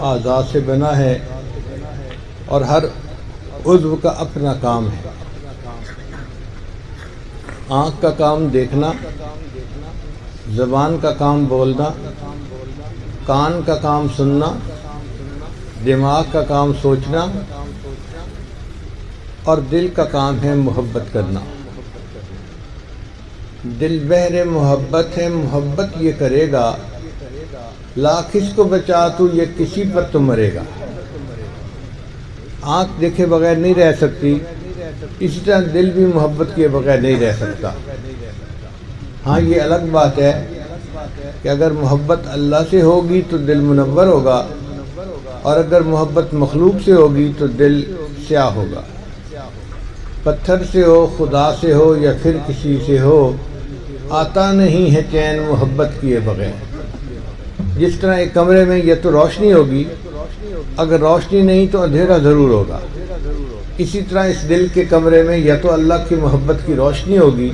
اعضاء سے بنا ہے اور ہر عضو کا اپنا کام ہے۔ آنکھ کا کام دیکھنا، زبان کا کام بولنا، کان کا کام سننا، دماغ کا کام سوچنا، اور دل کا کام ہے محبت کرنا۔ دل بہر محبت ہے، محبت یہ کرے گا، لاکھ اس کو بچا تو یہ کسی پر تو مرے گا۔ آنکھ دیکھے بغیر نہیں رہ سکتی، اسی طرح دل بھی محبت کیے بغیر نہیں رہ سکتا۔ ہاں یہ الگ بات ہے کہ اگر محبت اللہ سے ہوگی تو دل منور ہوگا، اور اگر محبت مخلوق سے ہوگی تو دل سیاہ ہوگا۔ پتھر سے ہو، خدا سے ہو، یا پھر کسی سے ہو، آتا نہیں ہے چین محبت کیے بغیر۔ جس طرح ایک کمرے میں یا تو روشنی ہوگی، اگر روشنی نہیں تو اندھیرا ضرور ہوگا، اسی طرح اس دل کے کمرے میں یا تو اللہ کی محبت کی روشنی ہوگی،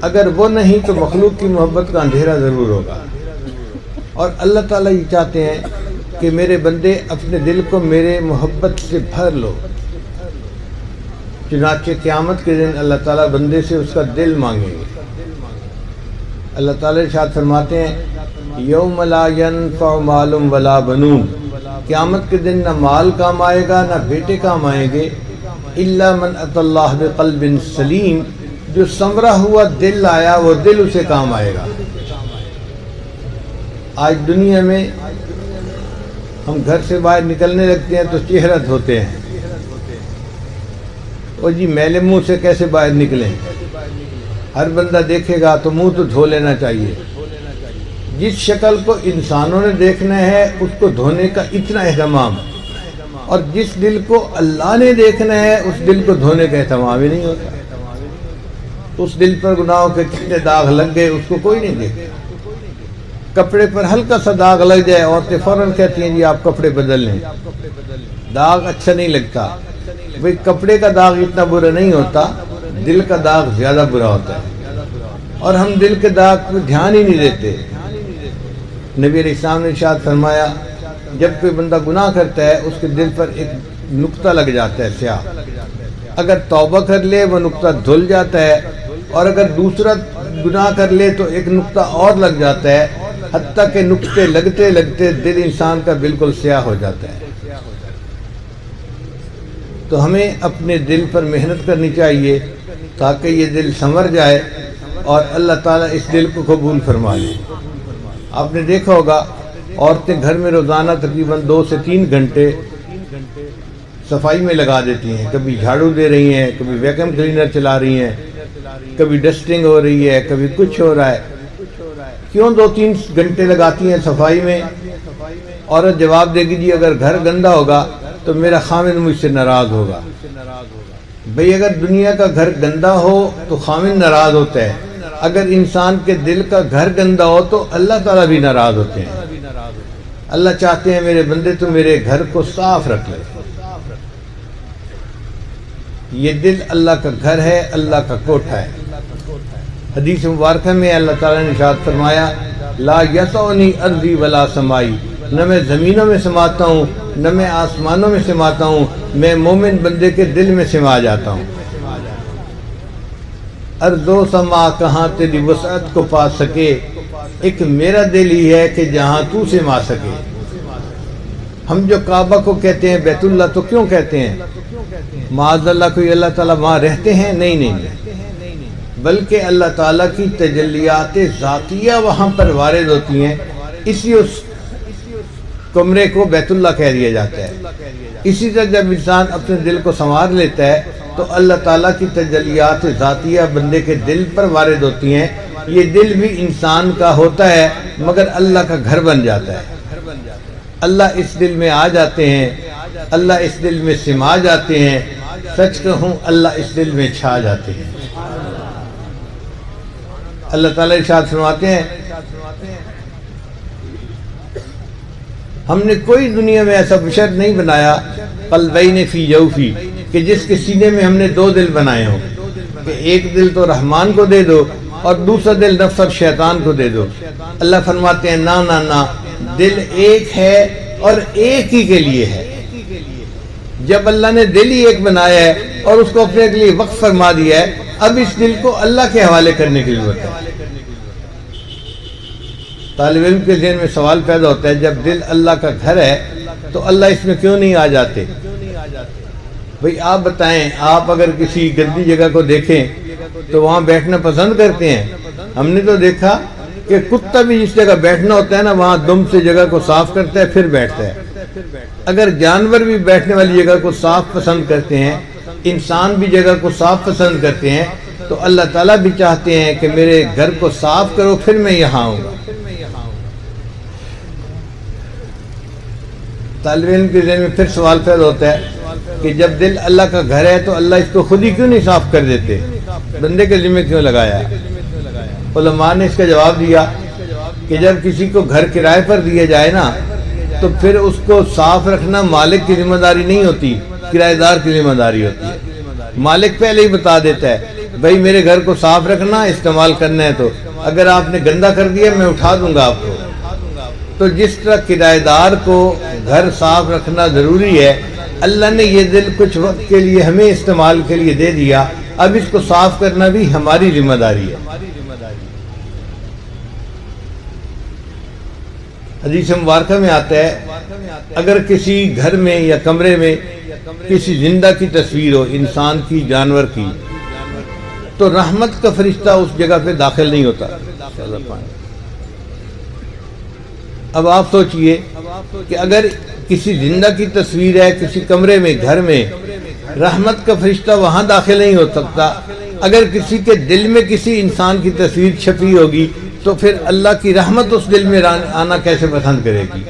اگر وہ نہیں تو مخلوق کی محبت کا اندھیرا ضرور ہوگا۔ اور اللہ تعالیٰ یہ چاہتے ہیں کہ میرے بندے اپنے دل کو میرے محبت سے بھر لو۔ چنانچہ قیامت کے دن اللہ تعالیٰ بندے سے اس کا دل مانگیں گے۔ اللہ تعالیٰ ارشاد فرماتے ہیں یوم لا ینفع مال ولا بنون، قیامت کے دن نہ مال کام آئے گا نہ بیٹے کام آئیں گے، الا من اتی اللہ بقلب سلیم، جو سنورا ہوا دل آیا وہ دل اسے کام آئے گا۔ آج دنیا میں ہم گھر سے باہر نکلنے لگتے ہیں تو چہرہ دھوتے ہیں، اور جی میلے منہ سے کیسے باہر نکلیں؟ ہر بندہ دیکھے گا تو منہ تو دھو لینا چاہیے۔ جس شکل کو انسانوں نے دیکھنا ہے اس کو دھونے کا اتنا اہتمام، اور جس دل کو اللہ نے دیکھنا ہے اس دل کو دھونے کا اہتمام ہی نہیں ہوتا۔ اس دل پر گناہوں کے کتنے داغ لگ گئے اس کو کوئی نہیں دیکھتا۔ کپڑے پر ہلکا سا داغ لگ جائے عورتیں فوراً کہتی ہیں جی آپ کپڑے بدل لیں، داغ اچھا نہیں لگتا۔ بھئی کپڑے کا داغ اتنا برا نہیں ہوتا، دل کا داغ زیادہ برا ہوتا ہے، اور ہم دل کے داغ پر دھیان ہی نہیں دیتے۔ نبی علیہ السلام نے ارشاد فرمایا جب کوئی بندہ گناہ کرتا ہے اس کے دل پر ایک نقطہ لگ جاتا ہے سیاہ، اگر توبہ کر لے وہ نقطہ دھل جاتا ہے، اور اگر دوسرا گناہ کر لے تو ایک نقطہ اور لگ جاتا ہے، حتیٰ کہ نقطے لگتے لگتے دل انسان کا بالکل سیاہ ہو جاتا ہے۔ تو ہمیں اپنے دل پر محنت کرنی چاہیے تاکہ یہ دل سنور جائے اور اللہ تعالیٰ اس دل کو قبول فرما لے۔ آپ نے دیکھا ہوگا عورتیں گھر میں روزانہ تقریباً 2 سے 3 گھنٹے صفائی میں لگا دیتی ہیں، کبھی جھاڑو دے رہی ہیں، کبھی ویکیوم کلینر چلا رہی ہیں، کبھی ڈسٹنگ ہو رہی ہے، کبھی کچھ ہو رہا ہے۔ کیوں 2-3 گھنٹے لگاتی ہیں صفائی میں؟ عورت جواب دے گی جی اگر گھر گندا ہوگا تو میرا خامن مجھ سے ناراض ہوگا۔ بھئی اگر دنیا کا گھر گندا ہو تو خامن ناراض ہوتا ہے، اگر انسان کے دل کا گھر گندا ہو تو اللہ تعالیٰ بھی ناراض ہوتے ہیں۔ اللہ چاہتے ہیں میرے بندے تو میرے گھر کو صاف رکھ لے۔ یہ دل اللہ کا گھر ہے، اللہ کا کوٹھا ہے۔ حدیث مبارکہ میں اللہ تعالیٰ نے ارشاد فرمایا لا یسعنی ارضی ولا سمائی، نہ میں زمینوں میں سماتا ہوں نہ میں آسمانوں میں سماتا ہوں، میں مومن بندے کے دل میں سما جاتا ہوں۔ ارض و سما کہاں تیری وسعت کو پا سکے، ایک میرا دل ہی ہے کہ جہاں تو سما سکے۔ ہم جو کعبہ کو کہتے ہیں بیت اللہ تو کیوں کہتے ہیں؟ معاذ اللہ کوئی اللہ تعالیٰ وہاں رہتے ہیں؟ نہیں، بلکہ اللہ تعالیٰ کی تجلیات ذاتیہ وہاں پر وارد ہوتی ہیں، اسی اس کمرے کو بیت اللہ کہہ دیا جاتا ہے۔ اسی طرح جب انسان اپنے دل کو سنوار لیتا ہے تو اللہ تعالیٰ کی تجلیات ذاتیہ بندے کے دل پر وارد ہوتی ہیں، یہ دل بھی انسان کا ہوتا ہے مگر اللہ کا گھر بن جاتا ہے۔ اللہ اس دل میں آ جاتے ہیں، اللہ اس دل میں سما جاتے ہیں، سچ کہوں اللہ اس دل میں چھا جاتے ہیں۔ اللہ تعالیٰ ارشاد فرماتے ہیں ہم نے کوئی دنیا میں ایسا بشر نہیں بنایا قلبین فی جوفی کہ جس کے سینے میں ہم نے 2 دل بنائے ہوں، کہ ایک دل تو رحمان کو دے دو اور دوسرا دل نفس اور شیطان کو دے دو۔ اللہ فرماتے ہیں نا نا نا، دل ایک ہے اور ایک ہی کے لیے ہے۔ جب اللہ نے دل ہی ایک بنایا ہے اور اس کو اپنے کے لیے وقف فرما دیا ہے، اب اس دل کو اللہ کے حوالے کرنے کی ضرورت ہے۔ طالب علم کے ذہن میں سوال پیدا ہوتا ہے، جب دل اللہ کا گھر ہے تو اللہ اس میں کیوں نہیں آ جاتے؟ بھئی آپ بتائیں، آپ اگر کسی گندی جگہ کو دیکھیں تو وہاں بیٹھنا پسند کرتے ہیں؟ ہم نے تو دیکھا کہ کتا بھی جس جگہ بیٹھنا ہوتا ہے نا، وہاں دم سے جگہ کو صاف کرتا ہے پھر بیٹھتا ہے۔ اگر جانور بھی بیٹھنے والی جگہ کو صاف پسند کرتے ہیں، انسان بھی جگہ کو صاف پسند کرتے ہیں، تو اللہ تعالیٰ بھی چاہتے ہیں کہ میرے گھر کو صاف کرو پھر میں یہاں آؤں گا۔ طالب علم کے ذہن میں پھر سوال پیدا ہوتا ہے کہ جب دل اللہ کا گھر ہے تو اللہ اس کو خود ہی کیوں نہیں صاف کر دیتے؟ بندے کے ذمہ کیوں لگایا؟ علماء نے اس کا جواب دیا کہ جب کسی کو گھر کرائے پر دیا جائے نا، تو پھر اس کو صاف رکھنا مالک کی ذمہ داری نہیں ہوتی، کرایہ دار کی ذمہ داری ہوتی ہے۔ مالک پہلے ہی بتا دیتا ہے بھائی میرے گھر کو صاف رکھنا، استعمال کرنا ہے، تو اگر آپ نے گندا کر دیا میں اٹھا دوں گا آپ کو۔ تو جس طرح کرایہ دار کو گھر صاف رکھنا ضروری ہے، اللہ نے یہ دل کچھ وقت کے لیے ہمیں استعمال کے لیے دے دیا، اب اس کو صاف کرنا بھی ہماری ذمہ داری ہے۔ حدیث مبارکہ میں آتا ہے اگر کسی گھر میں یا کمرے میں کسی زندہ کی تصویر ہو، انسان کی، جانور کی، تو رحمت کا فرشتہ اس جگہ پہ داخل نہیں ہوتا۔ اب آپ سوچئے کہ اگر کسی زندہ کی تصویر ہے کسی کمرے میں، گھر میں، رحمت کا فرشتہ وہاں داخل نہیں ہو سکتا، اگر کسی کے دل میں کسی انسان کی تصویر چھپی ہوگی تو پھر اللہ کی رحمت اس دل میں آنا کیسے پسند کرے گی؟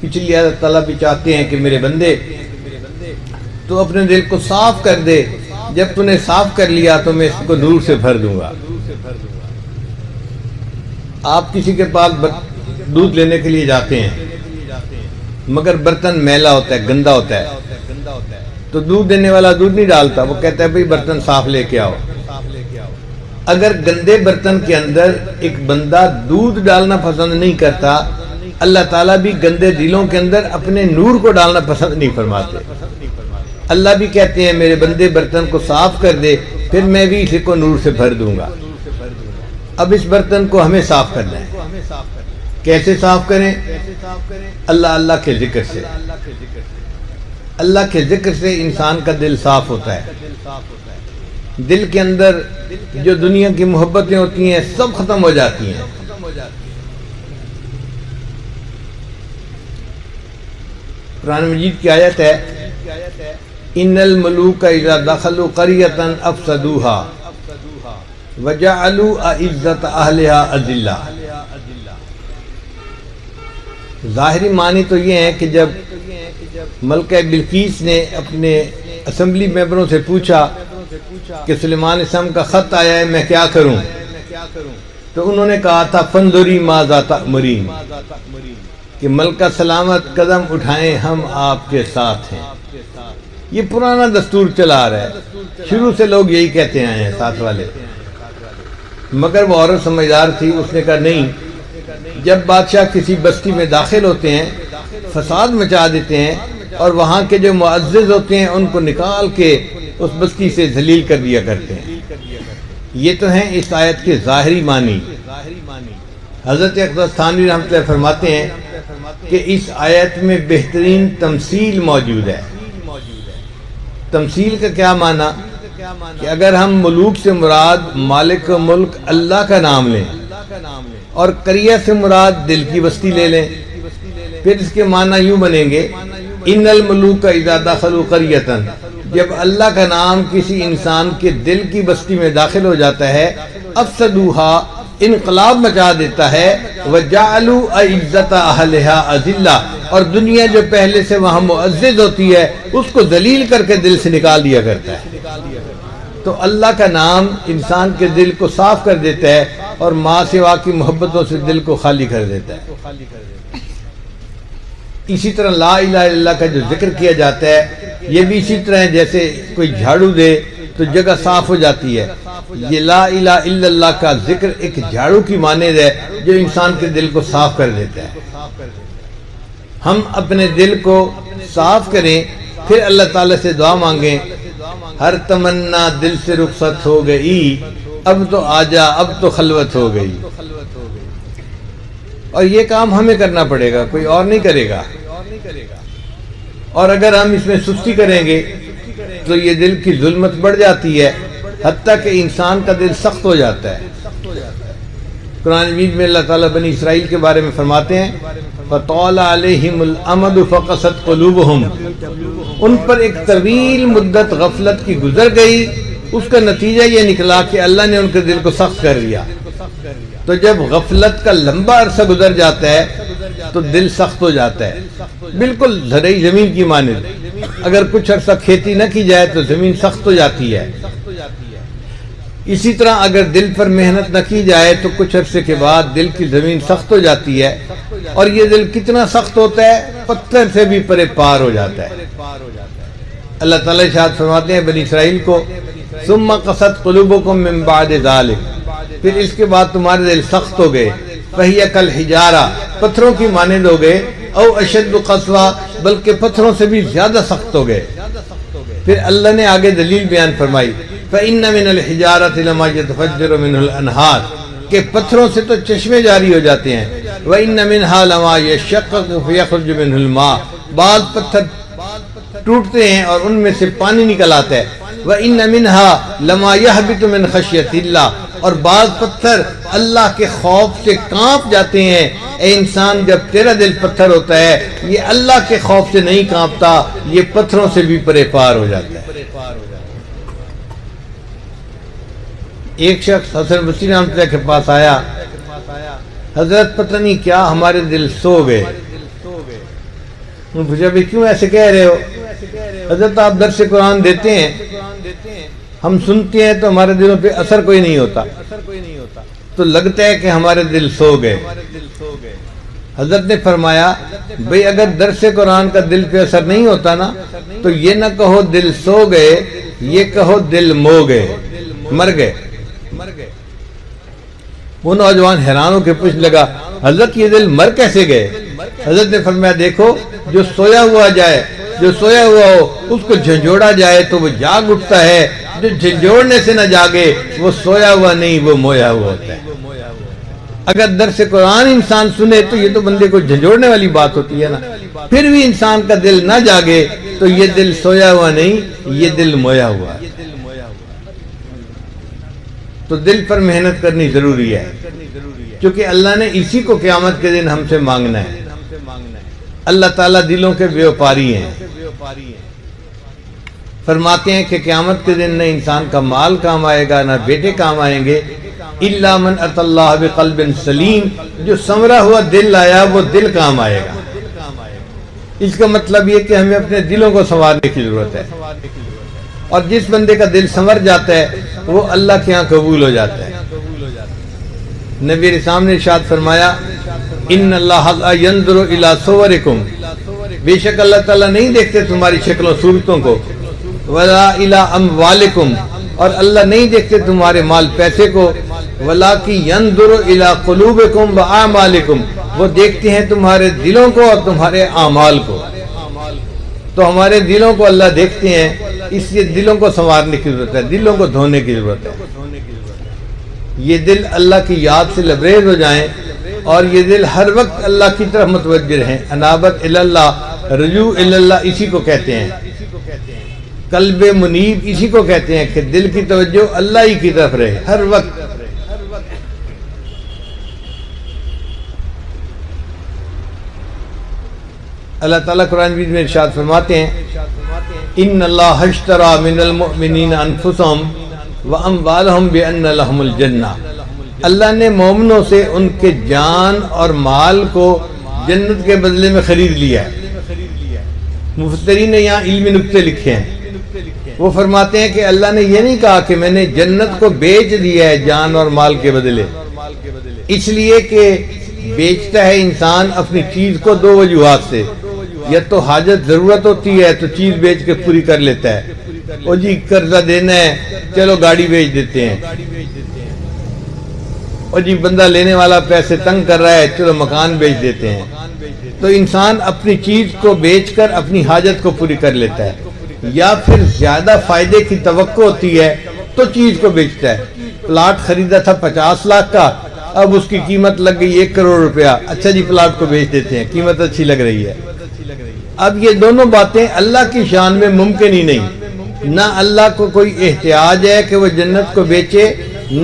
اس لیے اللہ تعالیٰ بھی چاہتے ہیں کہ میرے بندے تو اپنے دل کو صاف کر دے، جب تو نے صاف کر لیا تو میں اس کو نور سے بھر دوں گا۔ آپ کسی کے پاس دودھ لینے کے لیے جاتے ہیں مگر برتن میلا ہوتا ہے، گندا ہوتا ہے، تو دودھ دینے والا دودھ نہیں ڈالتا، وہ کہتا ہے بھئی برتن صاف لے کے آؤ۔ اگر گندے برتن کے اندر ایک بندہ دودھ ڈالنا پسند نہیں کرتا، اللہ تعالیٰ بھی گندے دلوں کے اندر اپنے نور کو ڈالنا پسند نہیں فرماتے۔ اللہ بھی کہتے ہیں میرے بندے برتن کو صاف کر دے، پھر میں بھی اسے کو نور سے بھر دوں گا۔ اب اس برتن کو ہمیں صاف کرنا ہے، کیسے صاف کریں؟ اللہ کے ذکر سے۔ اللہ کے ذکر سے انسان کا دل صاف ہوتا ہے، دل کے اندر جو دنیا کی محبتیں ہوتی ہیں سب ختم ہو جاتی ہیں۔ قرآن مجید کی آیت ہے ان الملوک اذا دخلوا قریۃ افسدوها وجعلوا اعزۃ اہلها اذلہ۔ ظاہری معنی تو یہ ہے کہ جب ملکہ بلقیس نے اپنے اسمبلی ممبروں سے پوچھا کہ سلیمان علیہ السلام کا خط آیا ہے میں کیا کروں، تو انہوں نے کہا تھا فانظری ماذا تأمرین، کہ ملکہ سلامت قدم اٹھائیں ہم آپ کے ساتھ ہیں۔ یہ پرانا دستور چلا آ رہا ہے، شروع سے لوگ یہی کہتے آئے ہیں ساتھ والے، مگر وہ عورت سمجھدار تھی، اس نے کہا نہیں، جب بادشاہ کسی بستی میں داخل ہوتے ہیں فساد مچا دیتے ہیں اور وہاں کے جو معزز ہوتے ہیں ان کو نکال کے اس بستی سے ذلیل کر دیا کرتے ہیں۔ یہ تو ہیں اس آیت کے ظاہری معنی۔ حضرت اقدس تھانوی رحمۃ اللہ فرماتے ہیں کہ اس آیت میں بہترین تمثیل موجود ہے۔ تمثیل کا کیا معنی؟ کہ اگر ہم ملوک سے مراد مالک ملک اللہ کا نام لیں اور قریہ سے مراد دل کی بستی لے لیں، پھر اس کے معنی یوں بنیں گے ان الملوک اذا دخلوا قریۃ، جب اللہ کا نام کسی انسان کے دل کی بستی میں داخل ہو جاتا ہے، افسدوها، انقلاب مچا دیتا ہے، وجعلوا اعزۃ اہلها اذلہ، اور دنیا جو پہلے سے وہاں معزز ہوتی ہے اس کو ذلیل کر کے دل سے نکال دیا کرتا ہے۔ تو اللہ کا نام انسان کے دل کو صاف کر دیتا ہے اور ماں سوا کی محبتوں سے دل کو خالی کر دیتا ہے۔ اسی طرح لا الہ الا اللہ کا جو ذکر کیا جاتا ہے یہ بھی اسی طرح ہے، جیسے کوئی جھاڑو دے تو جگہ صاف ہو جاتی ہے۔ یہ لا الہ الا اللہ کا ذکر ایک جھاڑو کی مانند ہے جو انسان کے دل کو صاف کر دیتا ہے۔ ہم اپنے دل کو صاف کریں، پھر اللہ تعالیٰ سے دعا مانگیں، ہر تمنا دل سے رخصت ہو گئی، اب تو آجا، اب تو خلوت ہو گئی۔ اور یہ کام ہمیں کرنا پڑے گا، کوئی اور نہیں کرے گا۔ اور اگر ہم اس میں سستی کریں گے تو یہ دل کی ظلمت بڑھ جاتی ہے، حتیٰ کہ انسان کا دل سخت ہو جاتا ہے۔ قرآن مجید میں اللہ تعالیٰ بنی اسرائیل کے بارے میں فرماتے ہیں فَطَالَ عَلَيْهِمُ الْأَمَدُ فَقَسَتْ قُلُوبُهُمْ، ان پر ایک طویل مدت غفلت کی گزر گئی، اس کا نتیجہ یہ نکلا کہ اللہ نے ان کے دل کو سخت کر دیا۔ تو جب غفلت کا لمبا عرصہ گزر جاتا ہے تو دل سخت ہو جاتا ہے، بالکل زرعی زمین کی مانند۔ اگر کچھ عرصہ کھیتی نہ کی جائے تو زمین سخت ہو جاتی ہے۔ اسی طرح اگر دل پر محنت نہ کی جائے تو کچھ عرصے کے بعد دل کی زمین سخت ہو جاتی ہے، اور یہ دل کتنا سخت ہوتا ہے، پتھر سے بھی پرے پار ہو جاتا ہے۔ اللہ تعالیٰ ارشاد فرماتے ہیں بنی اسرائیل کو ثم قست قلوبکم من بعد ذلک، پھر اس کے بعد تمہارے دل سخت ہو گئے، فہی کالحجارہ، پتھروں کی مانند ہو گئے، او اشد قسوہ، بلکہ پتھروں سے بھی زیادہ سخت ہو گئے۔ پھر اللہ نے آگے دلیل بیان فرمائی فَإِنَّ مِنَ الْحِجَارَةِ لَمَا يَتَفَجَّرُ مِنْهُ الْأَنْهَارُ، کہ پتھروں سے تو چشمے جاری ہو جاتے ہیں، وَإِنَّ مِنْهَا لَمَا يَشَّقَّقُ فَيَخْرُجُ مِنْهُ الْمَاءُ، بعض پتھر ٹوٹتے ہیں اور ان میں سے پانی نکل آتا ہے، وَإِنَّ مِنْهَا لَمَا يَهْبِطُ مِنْ خَشْيَةِ اللَّهِ، اور بعض پتھر اللہ کے خوف سے کانپ جاتے ہیں۔ اے انسان، جب تیرا دل پتھر ہوتا ہے یہ اللہ کے خوف سے نہیں کانپتا، یہ پتھروں سے بھی پرے پار ہو جاتا ہے۔ ایک شخص حسن بصری رحمۃ اللہ کے پاس آیا، حضرت پتہ نہیں کیا ہمارے دل سو گئے۔ انہوں نے پوچھا بھی کیوں ایسے کہہ رہے ہو؟ حضرت آپ درس قرآن دیتے ہیں، ہم سنتے ہیں تو ہمارے دلوں پہ اثر کوئی نہیں ہوتا، تو لگتا ہے کہ ہمارے دل سو گئے۔ حضرت نے فرمایا بھئی اگر درس قرآن کا دل پہ اثر نہیں ہوتا نا تو یہ نہ کہو دل سو گئے، یہ کہو دل مو گئے، مر گئے۔ وہ نوجوان حیران ہو کے پوچھ لگا حضرت یہ دل مر کیسے گئے؟ حضرت نے فرمایا دیکھو، جو سویا ہوا ہو اس کو جھنجھوڑا جائے تو وہ جاگ اٹھتا ہے، جو جھنجھوڑنے سے نہ جاگے وہ سویا ہوا نہیں، وہ مویا ہوا ہوتا ہے۔ اگر درس قرآن انسان سنے تو یہ تو بندے کو جھنجھوڑنے والی بات ہوتی ہے نا، پھر بھی انسان کا دل نہ جاگے تو یہ دل سویا ہوا نہیں، یہ دل مویا ہوا ہے۔ تو دل پر محنت کرنی ضروری ہے، کیونکہ اللہ نے اسی کو قیامت کے دن ہم سے مانگنا ہے۔ اللہ تعالیٰ دلوں کے بیوپاری ہیں۔ فرماتے ہیں کہ قیامت کے دن نہ انسان کا مال کام آئے گا، نہ بیٹے کام آئیں گے، الا من اتى اللہ بقلب سلیم، جو سنورا ہوا دل آیا وہ دل کام آئے گا۔ اس کا مطلب یہ کہ ہمیں اپنے دلوں کو سنوارنے کی ضرورت ہے، اور جس بندے کا دل سنور جاتا ہے وہ اللہ کے ہاں قبول ہو جاتا ہے۔ نبی رسول نے ارشاد فرمایا ان اللہ لا ينظر الى صورکم، بے شک اللہ تعالیٰ نہیں دیکھتے تمہاری شکلوں صورتوں کو، ولا الى اموالکم، اور اللہ نہیں دیکھتے تمہارے مال پیسے کو، ولکن ينظر الى قلوبکم واعمالکم، وہ دیکھتے ہیں تمہارے دلوں کو اور تمہارے اعمال کو۔ تو ہمارے دلوں کو اللہ دیکھتے ہیں، اس لیے دلوں کو سنوارنے کی ضرورت ہے، دلوں کو دھونے کی ضرورت ہے۔ یہ دل اللہ کی یاد سے لبریز ہو جائیں، اور یہ دل ہر وقت اللہ کی طرف متوجہ رہیں۔ انابت اللہ، رجوع اللہ، اسی کو کہتے ہیں۔ قلب منیب اسی کو کہتے ہیں کہ دل کی توجہ اللہ ہی کی طرف رہے ہر وقت۔ اللہ تعالیٰ قرآن مجید میں ارشاد فرماتے ہیں ان اللہ اشتری من المؤمنین انفسهم واموالهم بان لهم الجنہ، اللہ نے مومنوں سے ان کے جان اور مال کو جنت کے بدلے میں خرید لیا ہے۔ مفسرین نے یہاں علمی نکتے لکھے ہیں، وہ فرماتے ہیں کہ اللہ نے یہ نہیں کہا کہ میں نے جنت کو بیچ دیا ہے جان اور مال کے بدلے، اس لیے کہ بیچتا ہے انسان اپنی چیز کو دو وجوہات سے، یا تو حاجت ضرورت ہوتی ہے تو چیز بیچ کے پوری کر لیتا ہے، وہ جی قرضہ دینا ہے چلو گاڑی بیچ دیتے ہیں، اور جی بندہ لینے والا پیسے تنگ کر رہا ہے چلو مکان بیچ دیتے ہیں۔ تو انسان اپنی چیز کو بیچ کر اپنی حاجت کو پوری کر لیتا ہے، یا پھر زیادہ فائدے کی توقع ہوتی ہے تو چیز کو بیچتا ہے۔ پلاٹ خریدا تھا 50 لاکھ کا، اب اس کی قیمت لگ گئی 1 کروڑ روپیہ، اچھا جی پلاٹ کو بیچ دیتے ہیں، قیمت اچھی لگ رہی ہے۔ اب یہ دونوں باتیں اللہ کی شان میں ممکن ہی نہیں، نہ اللہ کو کوئی احتیاج ہے کہ وہ جنت کو بیچے،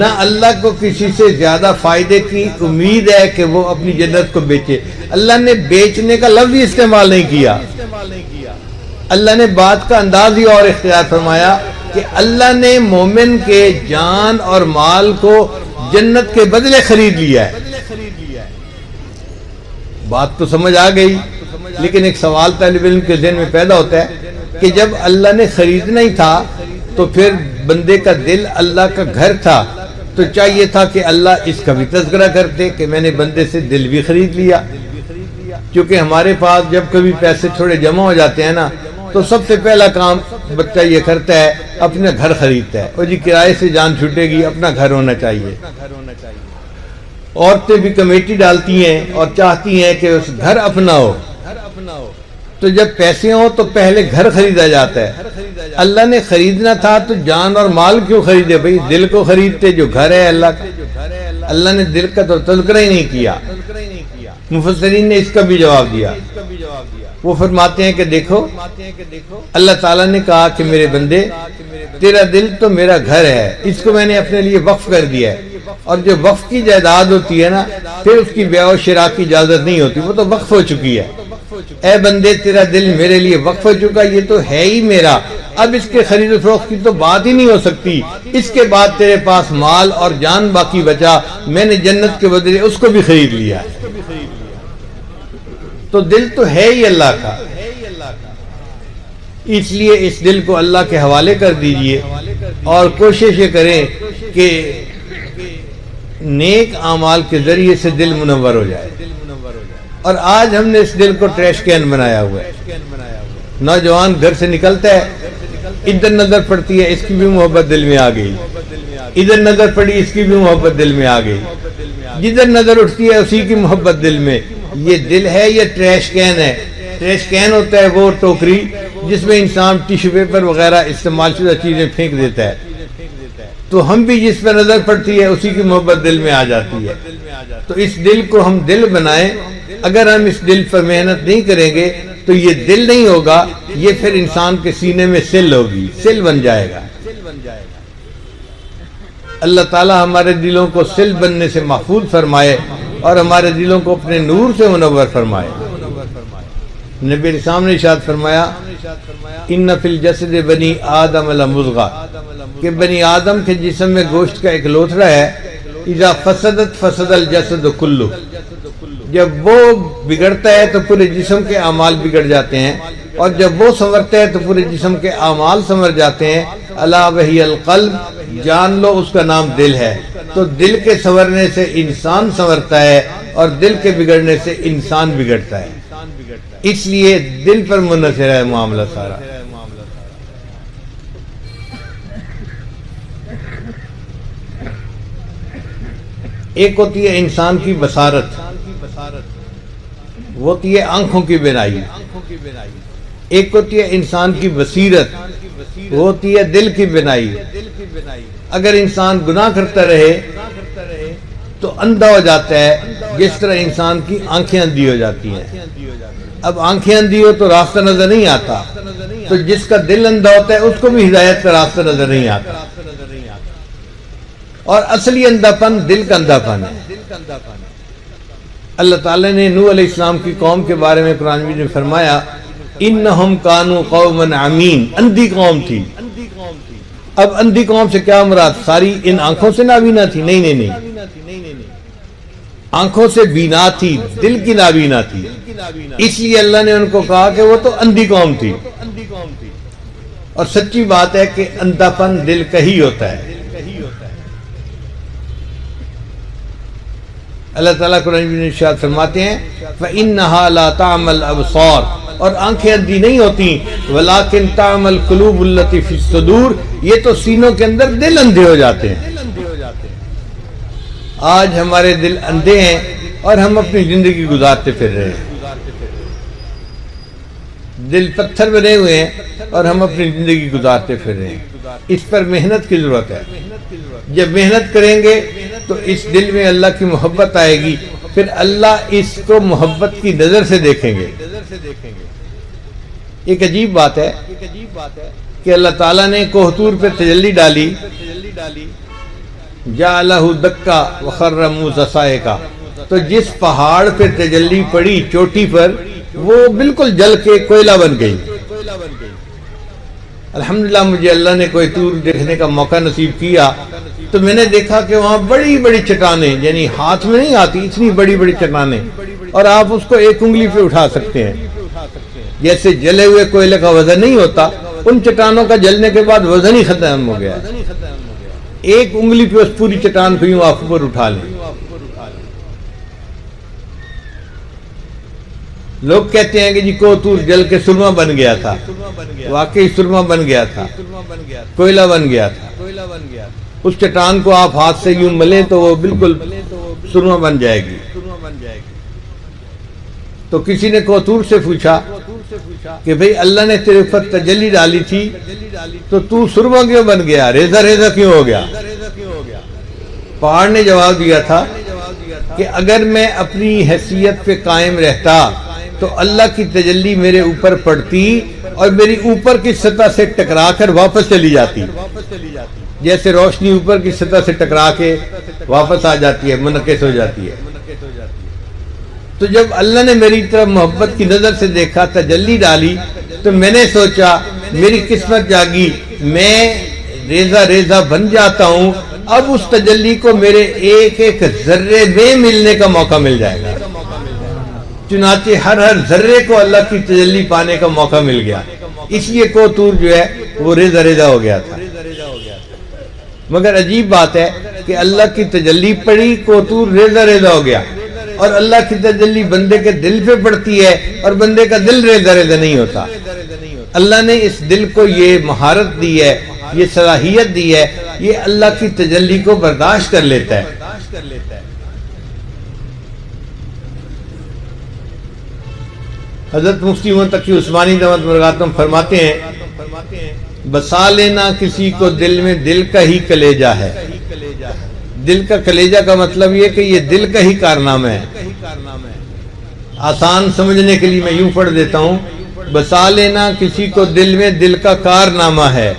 نہ اللہ کو کسی سے زیادہ فائدے کی امید ہے کہ وہ اپنی جنت کو بیچے۔ اللہ نے بیچنے کا لفظ ہی استعمال نہیں کیا، اللہ نے بات کا انداز ہی اور اختیار فرمایا کہ اللہ نے مومن کے جان اور مال کو جنت کے بدلے خرید لیا ہے۔ بات تو سمجھ آ گئی، لیکن ایک سوال طالب علم کے ذہن میں پیدا ہوتا ہے کہ جب اللہ نے خریدنا ہی تھا تو پھر بندے کا دل اللہ کا گھر تھا، تو چاہیے تھا کہ اللہ اس کا بھی تذکرہ کرتے کہ میں نے بندے سے دل بھی خرید لیا۔ کیونکہ ہمارے پاس جب کبھی پیسے تھوڑے جمع ہو جاتے ہیں نا، تو سب سے پہلا کام بچہ یہ کرتا ہے اپنا گھر خریدتا ہے، اور جی کرائے سے جان چھوٹے گی، اپنا گھر ہونا چاہیے۔ عورتیں بھی کمیٹی ڈالتی ہیں اور چاہتی ہیں کہ اس گھر اپنا ہو، تو جب پیسے ہوں تو پہلے گھر خریدا جاتا ہے۔ اللہ نے خریدنا تھا تو جان اور مال کیوں خریدے بھائی؟ دل کو خریدتے جو گھر ہے اللہ کا۔ اللہ نے دل کا تو تذکرہ ہی نہیں کیا۔ مفسرین نے اس کا بھی جواب دیا، وہ فرماتے ہیں کہ دیکھو اللہ تعالیٰ نے کہا کہ میرے بندے تیرا دل تو میرا گھر ہے، اس کو میں نے اپنے لیے وقف کر دیا ہے، اور جو وقف کی جائیداد ہوتی ہے نا پھر اس کی بیع و شراء کی اجازت نہیں ہوتی، وہ تو وقف ہو چکی ہے۔ اے بندے تیرا دل میرے لیے وقف ہو چکا، یہ تو ہے ہی میرا، اب اس کے خرید و فروخت کی تو بات ہی نہیں ہو سکتی۔ اس کے بعد تیرے پاس مال اور جان باقی بچا، میں نے جنت کے بدلے اس کو بھی خرید لیا۔ تو دل تو ہے ہی اللہ کا، اس لیے اس دل کو اللہ کے حوالے کر دیجئے اور کوشش یہ کریں کہ نیک اعمال کے ذریعے سے دل منور ہو جائے۔ اور آج ہم نے اس دل کو ٹریش کین بنایا ہوا ہے۔ نوجوان گھر سے نکلتا ہے، ادھر نظر پڑتی ہے، اس کی بھی محبت دل میں آ گئی، ادھر نظر پڑی اس کی بھی محبت دل میں آ گئی، جدھر نظر اٹھتی ہے اسی کی محبت دل میں۔ یہ دل ہے یہ ٹریش کین ہے۔ ٹریش کین ہوتا ہے وہ ٹوکری جس میں انسان ٹیشو پیپر وغیرہ استعمال شدہ چیزیں پھینک دیتا ہے، تو ہم بھی جس پر نظر پڑتی ہے اسی کی محبت دل میں آ جاتی ہے۔ تو اس دل کو ہم دل بنائیں۔ اگر ہم اس دل پر محنت نہیں کریں گے تو یہ دل نہیں ہوگا، یہ پھر انسان کے سینے میں سل ہوگی، سل بن جائے گا۔ اللہ تعالی ہمارے دلوں کو سل بننے سے محفوظ فرمائے اور ہمارے دلوں کو اپنے نور سے منور فرمائے۔ نبی علیہ السلام نے ارشاد فرمایا ان فی الجسد بنی آدم لمضغہ، کہ بنی آدم کے جسم میں گوشت کا ایک لوتھڑا ہے، اذا فسدت فسد الجسد کلہ، جب وہ بگڑتا ہے تو پورے جسم کے اعمال بگڑ جاتے ہیں، اور جب وہ سنورتا ہے تو پورے جسم کے اعمال سنور جاتے ہیں۔ الا وہی القلب، جان لو اس کا نام دل ہے۔ تو دل کے سنورنے سے انسان سنورتا ہے اور دل کے بگڑنے سے انسان بگڑتا ہے، اس لیے دل پر منحصر ہے معاملہ سارا۔ ایک ہوتی ہے انسان کی بصارت، وہ ہوتی ہے آنکھوں کی بینائی، ایک ہوتی ہے انسان کی بصیرت، وہ ہوتی ہے دل کی بینائی۔ اگر انسان گناہ کرتا رہے تو اندھا ہو جاتا ہے، جس طرح انسان کی آنکھیں اندھی ہو جاتی ہیں۔ اب آنکھیں اندھی ہو تو راستہ نظر نہیں آتا، تو جس کا دل اندھا ہوتا ہے اس کو بھی ہدایت کا راستہ نظر نہیں آتا۔ اور اصلی اندھا پن دل کا اندھا پن ہے۔ اللہ تعالیٰ نے نوح علیہ السلام کی قوم کے بارے میں قرآن مجید میں فرمایا انہم کانوا قوما عمین، اندھی قوم تھی۔ اب اندھی قوم سے کیا مراد؟ ساری ان آنکھوں سے نابینا تھی؟ نہیں، آنکھوں سے بینا تھی، دل کی نابینا تھی، اس لیے اللہ نے ان کو کہا کہ وہ تو اندھی قوم تھی۔ اور سچی بات ہے کہ اندھا پن دل کا ہی ہوتا ہے۔ اللہ تعالیٰ قرآن میں ارشاد فرماتے ہیں فَإِنَّهَا لَا تَعْمَى الْأَبْصَارُ، اور آنکھیں اندھی نہیں ہوتی، ولیکن تعمی القلوب التی فی الصدور، یہ تو سینوں کے اندر دل اندھے ہو جاتے ہیں۔ آج ہمارے دل اندھے ہیں اور ہم اپنی زندگی گزارتے پھر رہے ہیں، دل پتھر بنے ہوئے ہیں اور ہم اپنی زندگی گزارتے پھر رہے ہیں۔ اس پر محنت کی ضرورت ہے۔ جب محنت کریں گے تو اس دل میں اللہ کی محبت آئے گی، پھر اللہ اس کو محبت کی نظر سے دیکھیں گے۔ ایک عجیب بات ہے کہ اللہ تعالیٰ نے کوہ طور پہ تجلی ڈالی، جعلہ دکا وخر موسیٰ صاعقہ، تو جس پہاڑ پہ تجلی پڑی چوٹی پر، وہ بالکل جل کے کوئلہ بن گئی۔ الحمدللہ مجھے اللہ نے کوہ طور دیکھنے کا موقع نصیب کیا، تو میں نے دیکھا کہ وہاں بڑی بڑی چٹانیں، یعنی ہاتھ میں نہیں آتی اتنی بڑی بڑی چٹانیں، اور آپ اس کو ایک انگلی پہ اٹھا سکتے ہیں۔ جیسے جلے ہوئے کوئلے کا وزن نہیں ہوتا، ان چٹانوں کا جلنے کے بعد وزن ہی ختم ہو گیا ہے۔ ایک انگلی پہ اس پوری چٹان کو یوں آپ اوپر اٹھا لیں۔ لوگ کہتے ہیں کہ جی کوہ طور جل کے سرما بن گیا تھا، واقعی سرما بن گیا تھا، کوئلہ بن گیا تھا۔ اس چٹان کو آپ ہاتھ سے یوں ملیں تو وہ بالکل سرما بن جائے گی۔ تو کسی نے کوہ طور سے پوچھا کہ بھئی اللہ نے تیرے اوپر تجلی ڈالی تھی تو تو سرما کیوں بن گیا، ریزہ ریزہ کیوں ہو گیا؟ پہاڑ نے جواب دیا تھا کہ اگر میں اپنی حیثیت پہ قائم رہتا تو اللہ کی تجلی میرے اوپر پڑتی اور میری اوپر کی سطح سے ٹکرا کر واپس چلی جاتی، جیسے روشنی اوپر کی سطح سے ٹکرا کے واپس آ جاتی ہے، منعکس ہو جاتی ہے۔ تو جب اللہ نے میری طرف محبت کی نظر سے دیکھا، تجلی ڈالی، تو میں نے سوچا میری قسمت جاگی، میں ریزہ ریزہ بن جاتا ہوں، اب اس تجلی کو میرے ایک ایک ذرے میں ملنے کا موقع مل جائے گا۔ چنانچہ ہر ہر ذرے کو اللہ کی تجلی پانے کا موقع مل گیا، اس لیے کوہ طور جو ہے وہ ریزہ ریزہ ہو گیا تھا۔ مگر عجیب بات ہے کہ اللہ کی تجلی پڑی، کوہ طور ریزہ ریزہ ہو گیا، اور اللہ کی تجلی بندے کے دل پہ پڑتی ہے اور بندے کا دل ریزہ ریزہ نہیں ہوتا۔ اللہ نے اس دل کو یہ مہارت دی ہے، یہ صلاحیت دی ہے، یہ اللہ کی تجلی کو برداشت کر لیتا ہے۔ حضرت مفتی منتقی عثمانی دامت برکاتہم فرماتے ہیں، بسا لینا کسی کو دل میں دل کا ہی کلیجہ ہے۔ دل کا کلیجہ کا مطلب یہ کہ یہ دل کا ہی کارنامہ ہے۔ آسان سمجھنے کے لیے میں یوں پڑھ دیتا ہوں، بسا لینا کسی کو دل میں دل کا کارنامہ ہے،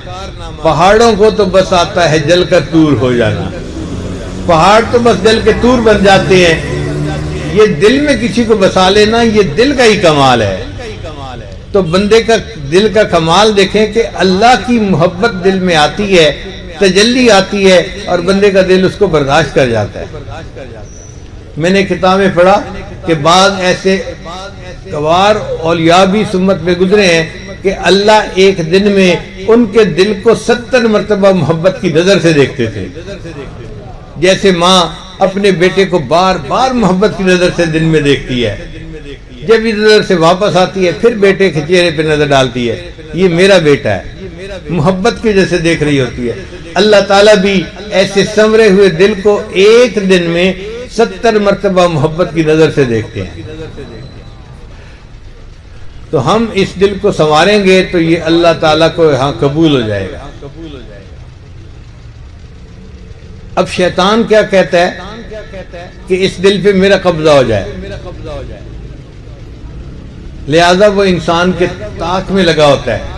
پہاڑوں کو تو بس آتا ہے جل کر طور ہو جانا۔ پہاڑ تو بس جل کے طور بن جاتے ہیں، یہ دل میں کسی کو بسا لینا یہ دل کا ہی کمال ہے۔ تو بندے کا دل کا کمال دیکھیں کہ اللہ کی محبت دل میں آتی ہے، تجلی آتی ہے، اور بندے کا دل اس کو برداشت کر جاتا ہے۔ میں نے کتاب میں پڑھا کہ بعض ایسے گوار اولیاء بھی سمت میں گزرے ہیں کہ اللہ ایک دن میں ان کے دل کو 70 مرتبہ محبت کی نظر سے دیکھتے تھے، جیسے ماں اپنے بیٹے کو بار بار محبت کی نظر سے دن میں دیکھتی ہے، جب اس نظر سے واپس آتی ہے پھر بیٹے کے چہرے پہ نظر ڈالتی ہے، یہ میرا بیٹا ہے، محبت کی وجہ سے دیکھ رہی ہوتی ہے۔ اللہ تعالیٰ بھی ایسے سنورے ہوئے دل کو ایک دن میں 70 مرتبہ محبت کی نظر سے دیکھتے ہیں۔ تو ہم اس دل کو سنواریں گے تو یہ اللہ تعالیٰ کو یہاں قبول ہو جائے گا۔ اب شیطان کیا کہتا ہے کہ اس دل پہ میرا قبضہ ہو جائے، لہذا وہ انسان کے طاق میں لگا ہوتا ہے۔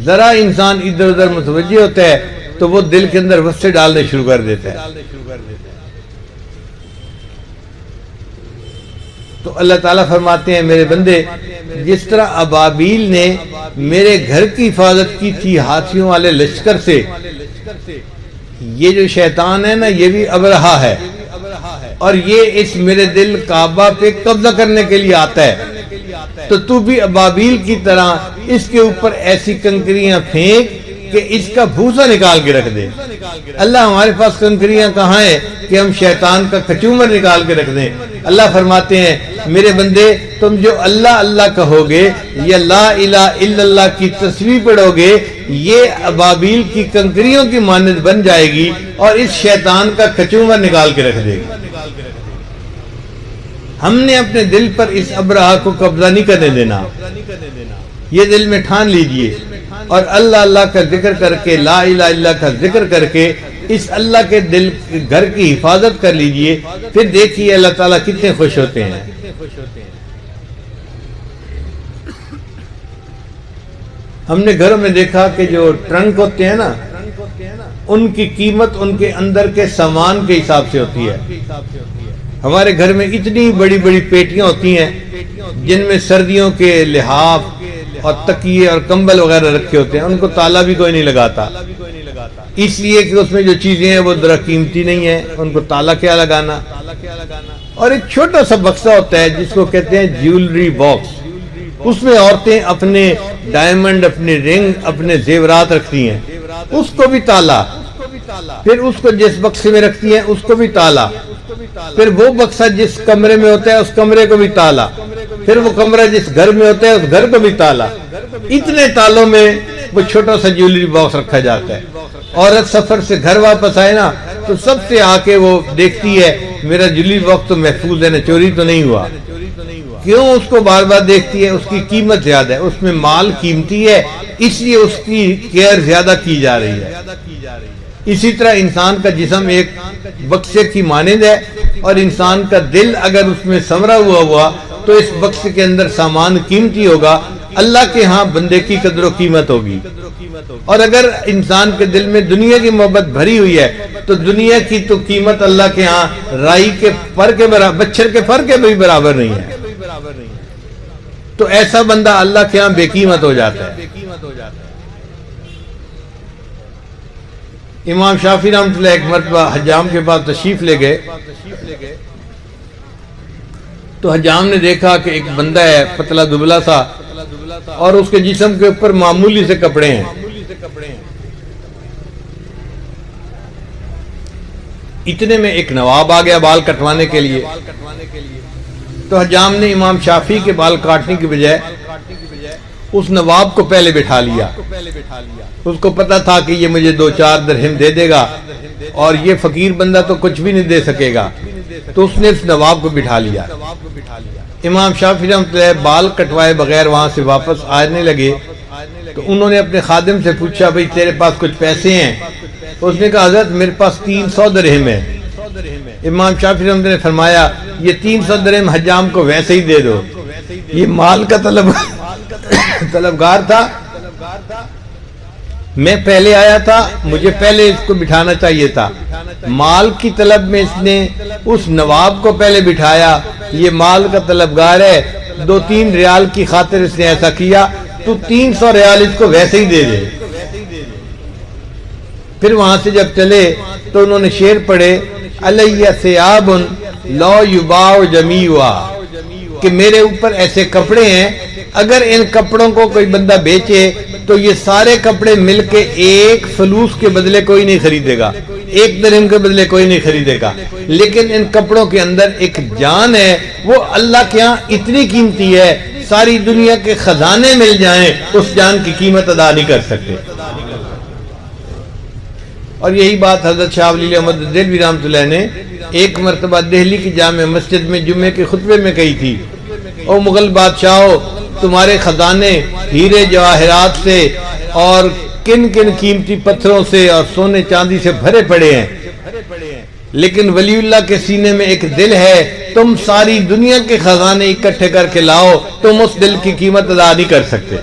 ذرا انسان ادھر ادھر متوجہ ہوتا ہے تو وہ دل کے اندر وسوسے ڈالنے شروع کر دیتا ہے۔ تو اللہ تعالیٰ فرماتے ہیں میرے بندے، جس طرح ابابیل نے میرے گھر کی حفاظت کی تھی ہاتھیوں والے لشکر سے، یہ جو شیطان ہے نا یہ بھی ابرہا ہے، اور یہ اس میرے دل کعبہ پہ قبضہ کرنے کے لیے آتا ہے، تو بھی ابابیل کی طرح اس کے اوپر ایسی کنکریاں پھینک کہ اس کا بھوسا نکال کے رکھ دے۔ اللہ ہمارے پاس کنکریاں کہاں ہیں کہ ہم شیطان کا کچومر نکال کے رکھ دیں؟ اللہ فرماتے ہیں میرے بندے تم جو اللہ اللہ کہو گے یا لا الہ الا اللہ کی تسبیح پڑھو گے یہ ابابیل کی کنکریوں کی مانند بن جائے گی اور اس شیطان کا کچومر نکال کے رکھ دے گی۔ ہم نے اپنے دل پر اس ابرہہ کو قبضہ نہیں کرنے دینا، یہ دل میں ٹھان لیجئے اور اللہ اللہ کا ذکر کر کے لا الہ الا اللہ کا ذکر کر کے اس اللہ کے دل گھر کی حفاظت کر لیجئے، پھر دیکھیے اللہ تعالیٰ کتنے خوش ہوتے ہیں۔ ہم نے گھروں میں دیکھا کہ جو ٹرنک ہوتے ہیں نا ان کی قیمت ان کے اندر کے سامان کے حساب سے ہوتی ہے۔ ہمارے گھر میں اتنی بڑی بڑی پیٹیاں ہوتی ہیں جن میں سردیوں کے لحاف اور تکیے اور کمبل وغیرہ رکھے ہوتے ہیں، ان کو تالا بھی کوئی نہیں لگاتا، اس لیے کہ اس میں جو چیزیں ہیں وہ ذرا قیمتی نہیں ہیں، ان کو تالا کیا لگانا۔ اور ایک چھوٹا سا بکسہ ہوتا ہے جس کو کہتے ہیں جیولری باکس، اس میں عورتیں اپنے ڈائمنڈ، اپنے رنگ، اپنے زیورات رکھتی ہیں، اس کو بھی تالا، پھر اس کو جس بکسے میں رکھتی ہیں اس کو بھی تالا، پھر وہ بکسہ جس کمرے میں ہوتا ہے اس کمرے کو بھی تالا، پھر وہ کمرہ جس گھر میں ہوتا ہے اس گھر کو بھی تالا۔ اتنے تالوں میں وہ چھوٹا سا جیولری باکس رکھا جاتا ہے۔ عورت سفر سے گھر واپس آئے نا تو سب سے آ کے وہ دیکھتی ہے میرا جیولری باکس تو محفوظ ہے نا، چوری تو نہیں ہوا۔ کیوں اس کو بار بار دیکھتی ہے؟ اس کی قیمت زیادہ ہے، اس میں مال قیمتی ہے، اس لیے اس کی کیئر زیادہ کی جا رہی ہے۔ اسی طرح انسان کا جسم ایک بکسے کی مانند ہے اور انسان کا دل اگر اس میں سمرا ہوا تو اس بکسے کے اندر سامان قیمتی ہوگا، اللہ کے ہاں بندے کی قدر و قیمت ہوگی۔ اور اگر انسان کے دل میں دنیا کی محبت بھری ہوئی ہے تو دنیا کی تو قیمت اللہ کے ہاں رائی کے پر کے برابر، بچھر کے پر کے بھی برابر نہیں ہے، تو ایسا بندہ اللہ کے ہاں بے قیمت ہو جاتا ہے۔ امام شافعی رحمۃ اللہ ایک مرتبہ حجام کے پاس تشریف لے گئے تو حجام نے دیکھا کہ ایک بندہ ہے پتلا دبلا سا اور اس کے جسم کے اوپر معمولی سے کپڑے ہیں۔ اتنے میں ایک نواب آ گیا بال کٹوانے کے لیے، تو حجام نے امام شافعی کے بال کاٹنے کی بجائے اس نواب کو پہلے بٹھا لیا۔ اس کو پتا تھا کہ یہ مجھے 2-4 درہم دے دے گا اور یہ فقیر بندہ تو کچھ بھی نہیں دے سکے گا، تو اس نے اس نواب کو بٹھا لیا۔ امام شافعی رحمۃ اللہ بال کٹوائے بغیر وہاں سے واپس آنے لگے تو انہوں نے اپنے خادم سے پوچھا بھئی تیرے پاس کچھ پیسے ہیں؟ تو اس نے کہا حضرت میرے پاس 300 درہم ہے۔ امام شافعی رحمۃ اللہ نے فرمایا یہ 300 درہم حجام کو ویسے ہی دے دو، یہ مال کا طلبگار تھا، میں پہلے آیا تھا، مجھے پہلے اس کو بٹھانا چاہیے تھا، مال کی طلب میں اس نے اس نواب کو پہلے بٹھایا، یہ مال کا طلبگار ہے، 2-3 ریال کی خاطر اس نے ایسا کیا، تو 300 ریال اس کو ویسے ہی دے دے۔ پھر وہاں سے جب چلے تو انہوں نے شعر پڑھے علیہ ثیاب لا یباع جمیعا، کہ میرے اوپر ایسے کپڑے ہیں اگر ان کپڑوں کو کوئی بندہ بیچے تو یہ سارے کپڑے مل کے ایک فلوس کے بدلے کوئی نہیں خریدے گا، 1 درہم کے بدلے کوئی نہیں خریدے گا، لیکن ان کپڑوں کے اندر ایک جان ہے، وہ اللہ کے ہاں اتنی قیمتی ہے ساری دنیا کے خزانے مل جائیں اس جان کی قیمت ادا نہیں کر سکتے۔ اور یہی بات حضرت شاہ ولی احمد دہلوی رحمۃ اللہ نے ایک مرتبہ دہلی کی جامع مسجد میں جمعے کے خطبے میں کہی تھی، او مغل بادشاہو تمہارے خزانے ہیرے جواہرات سے اور کن کن قیمتی پتھروں سے اور سونے چاندی سے بھرے پڑے ہیں، لیکن ولی اللہ کے سینے میں ایک دل ہے، تم ساری دنیا کے خزانے اکٹھے کر کے لاؤ تم اس دل کی قیمت ادا نہیں کر سکتے۔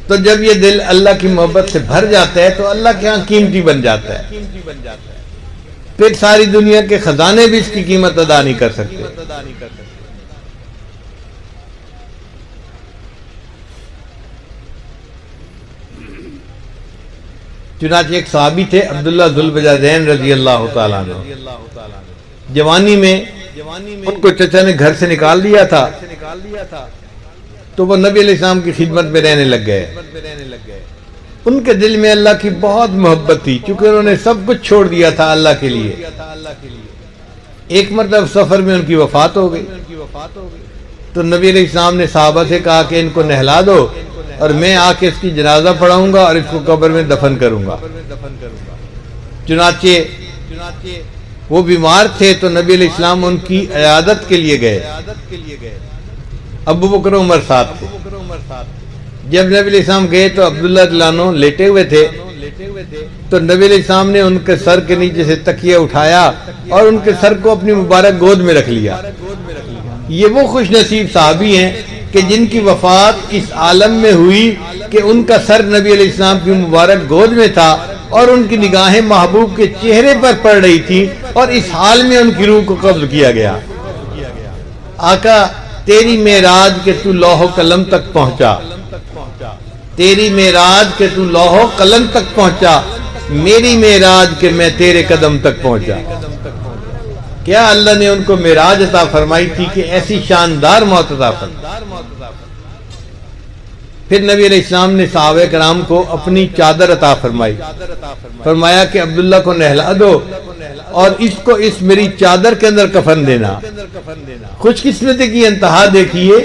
تو جب یہ دل اللہ کی محبت سے بھر جاتا ہے تو اللہ کے ہاں قیمتی بن جاتا ہے، پھر ساری دنیا کے خزانے بھی اس کی قیمت ادا نہیں کر سکتے۔ چنانچہ ایک صحابی تھے عبداللہ ذوالبجادین رضی اللہ تعالیٰ عنہ، جوانی میں ان کو چچا نے گھر سے نکال دیا تھا تو وہ نبی علیہ السلام کی خدمت میں رہنے لگ گئے۔ ان کے دل میں اللہ کی بہت محبت تھی، چونکہ انہوں نے سب کچھ چھوڑ دیا تھا اللہ کے لیے۔ ایک مرتبہ سفر میں ان کی وفات ہو گئی، تو نبی علیہ السلام نے صحابہ سے کہا کہ ان کو نہلا دو اور میں آ کے اس کی جنازہ پڑھاؤں گا اور اس کو قبر میں دفن کروں گا۔ چنانچہ وہ بیمار تھے تو نبی علیہ السلام ان کی عیادت کے لیے گئے۔ ابو بکر عمر ساتھ تھے۔ جب نبی علیہ السلام گئے تو عبداللہ رضی اللہ عنہ لیٹے ہوئے تھے، تو نبی علیہ السلام نے ان کے سر کے نیچے سے تکیہ اٹھایا اور ان کے سر کو اپنی مبارک گود میں رکھ لیا۔ یہ وہ خوش نصیب صحابی ہیں کہ جن کی وفات اس عالم میں ہوئی کہ ان کا سر نبی علیہ السلام کی مبارک گود میں تھا اور ان کی نگاہیں محبوب کے چہرے پر پڑ رہی تھی، اور اس حال میں ان کی روح کو قبض کیا گیا۔ آقا تیری معراج کہ تو لوح و قلم تک پہنچا، تیری معراج کہ تو لوح و قلم تک پہنچا، میری معراج کہ میں تیرے قدم تک پہنچا۔ کیا اللہ نے ان کو معراج عطا فرمائی تھی کہ ایسی شاندار موت عطا فرمائی۔ پھر نبی علیہ السلام نے صحابہ کرام کو اپنی چادر عطا فرمائی، فرمایا کہ عبداللہ کو نہلا دو اور اس کو اس میری چادر کے اندر کفن دینا۔ خوش قسمتی کی انتہا دیکھیے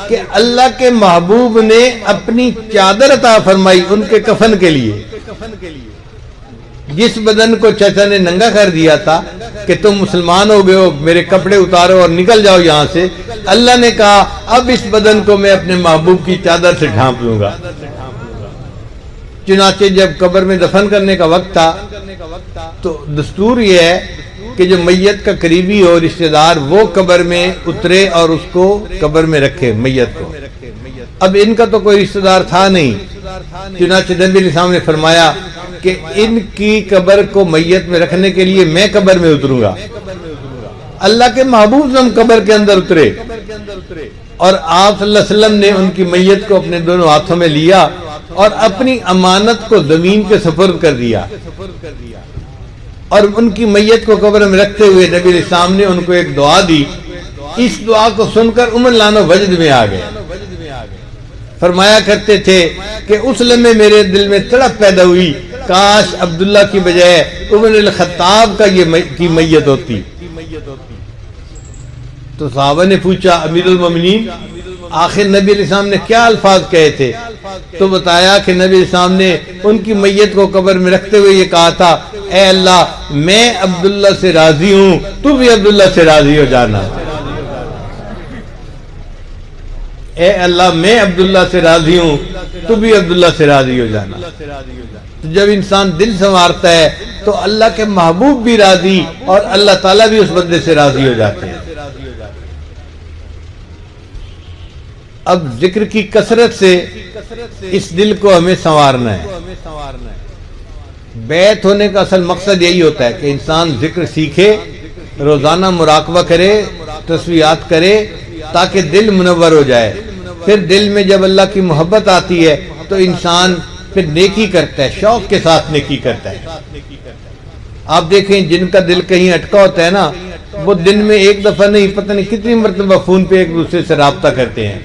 کہ اللہ کے محبوب نے اپنی چادر عطا فرمائی ان کے کفن کے لیے۔ جس بدن کو چچا نے ننگا کر دیا تھا کہ تم مسلمان ہو گئے ہو، میرے کپڑے اتارو اور نکل جاؤ یہاں سے، اللہ نے کہا اب اس بدن کو میں اپنے محبوب کی چادر سے ڈھانپ لوں گا۔ چنانچہ جب قبر میں دفن کرنے کا وقت تھا تو دستور یہ ہے کہ جو میت کا قریبی ہو رشتہ دار وہ قبر میں اترے اور اس کو قبر میں رکھے میت کو۔ اب ان کا تو کوئی رشتہ دار تھا نہیں، چنانچہ نبی علیہ السلام نے فرمایا کہ ان کی قبر کو میت میں رکھنے کے لیے میں قبر میں اتروں گا۔ اللہ کے محبوب ہم قبر کے اندر اترے اور آپ صلی اللہ علیہ وسلم نے ان کی میت کو اپنے دونوں ہاتھوں میں لیا اور اپنی امانت کو زمین کے سپرد کر دیا، اور ان کی میت کو قبر میں رکھتے ہوئے نبی علیہ السلام نے ان کو ایک دعا دی۔ اس دعا کو سن کر عمر لانو وجد میں آ گئے۔ فرمایا کرتے تھے کہ اس لمحے میرے دل میں تڑپ پیدا ہوئی، کاش عبداللہ کی بجائے عمر الخطاب کا کی میت ہوتی۔ تو صحابہ نے پوچھا امیر المومنین آخر نبی علیہ السلام نے کیا الفاظ کہے تھے؟ تو بتایا کہ نبی علیہ السلام نے ان کی میت کو قبر میں رکھتے ہوئے یہ کہا تھا، اے اللہ میں عبداللہ سے راضی ہوں، تو بھی عبداللہ سے راضی ہو جانا۔ اے اللہ میں عبداللہ سے راضی ہوں، تو بھی عبداللہ سے راضی ہو جانا۔ تو جب انسان دل سنوارتا ہے تو اللہ کے محبوب بھی راضی اور اللہ تعالیٰ بھی اس بندے سے راضی ہو جاتے ہیں۔ اب ذکر کی کثرت سے اس دل کو ہمیں سنوارنا ہے۔ بیعت ہونے کا اصل مقصد یہی ہوتا ہے کہ انسان ذکر سیکھے، روزانہ مراقبہ کرے، تسبیحات کرے تاکہ دل منور ہو جائے۔ پھر دل میں جب اللہ کی محبت آتی ہے تو انسان پھر نیکی کرتا ہے، شوق کے ساتھ نیکی کرتا ہے۔ آپ دیکھیں جن کا دل کہیں اٹکا ہوتا ہے نا، وہ دن میں ایک دفعہ نہیں پتہ نہیں کتنی مرتبہ فون پہ ایک دوسرے سے رابطہ کرتے ہیں۔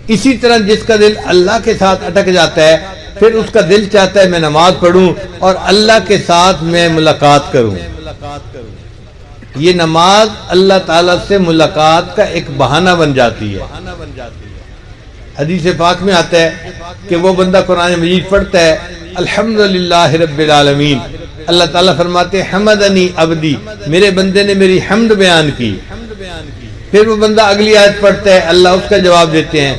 اسی طرح جس کا دل اللہ کے ساتھ اٹک جاتا ہے پھر اس کا دل چاہتا ہے میں نماز پڑھوں اور اللہ کے ساتھ میں ملاقات کروں۔ یہ نماز اللہ تعالیٰ سے ملاقات کا ایک بہانہ بن جاتی ہے۔ حدیث پاک میں آتا ہے کہ وہ بندہ قرآن مجید پڑھتا ہے الحمدللہ رب العالمین، اللہ تعالیٰ فرماتے حمدنی عبدی، میرے بندے نے میری حمد بیان کی۔ پھر وہ بندہ اگلی آیت پڑھتا ہے، اللہ اس کا جواب دیتے ہیں۔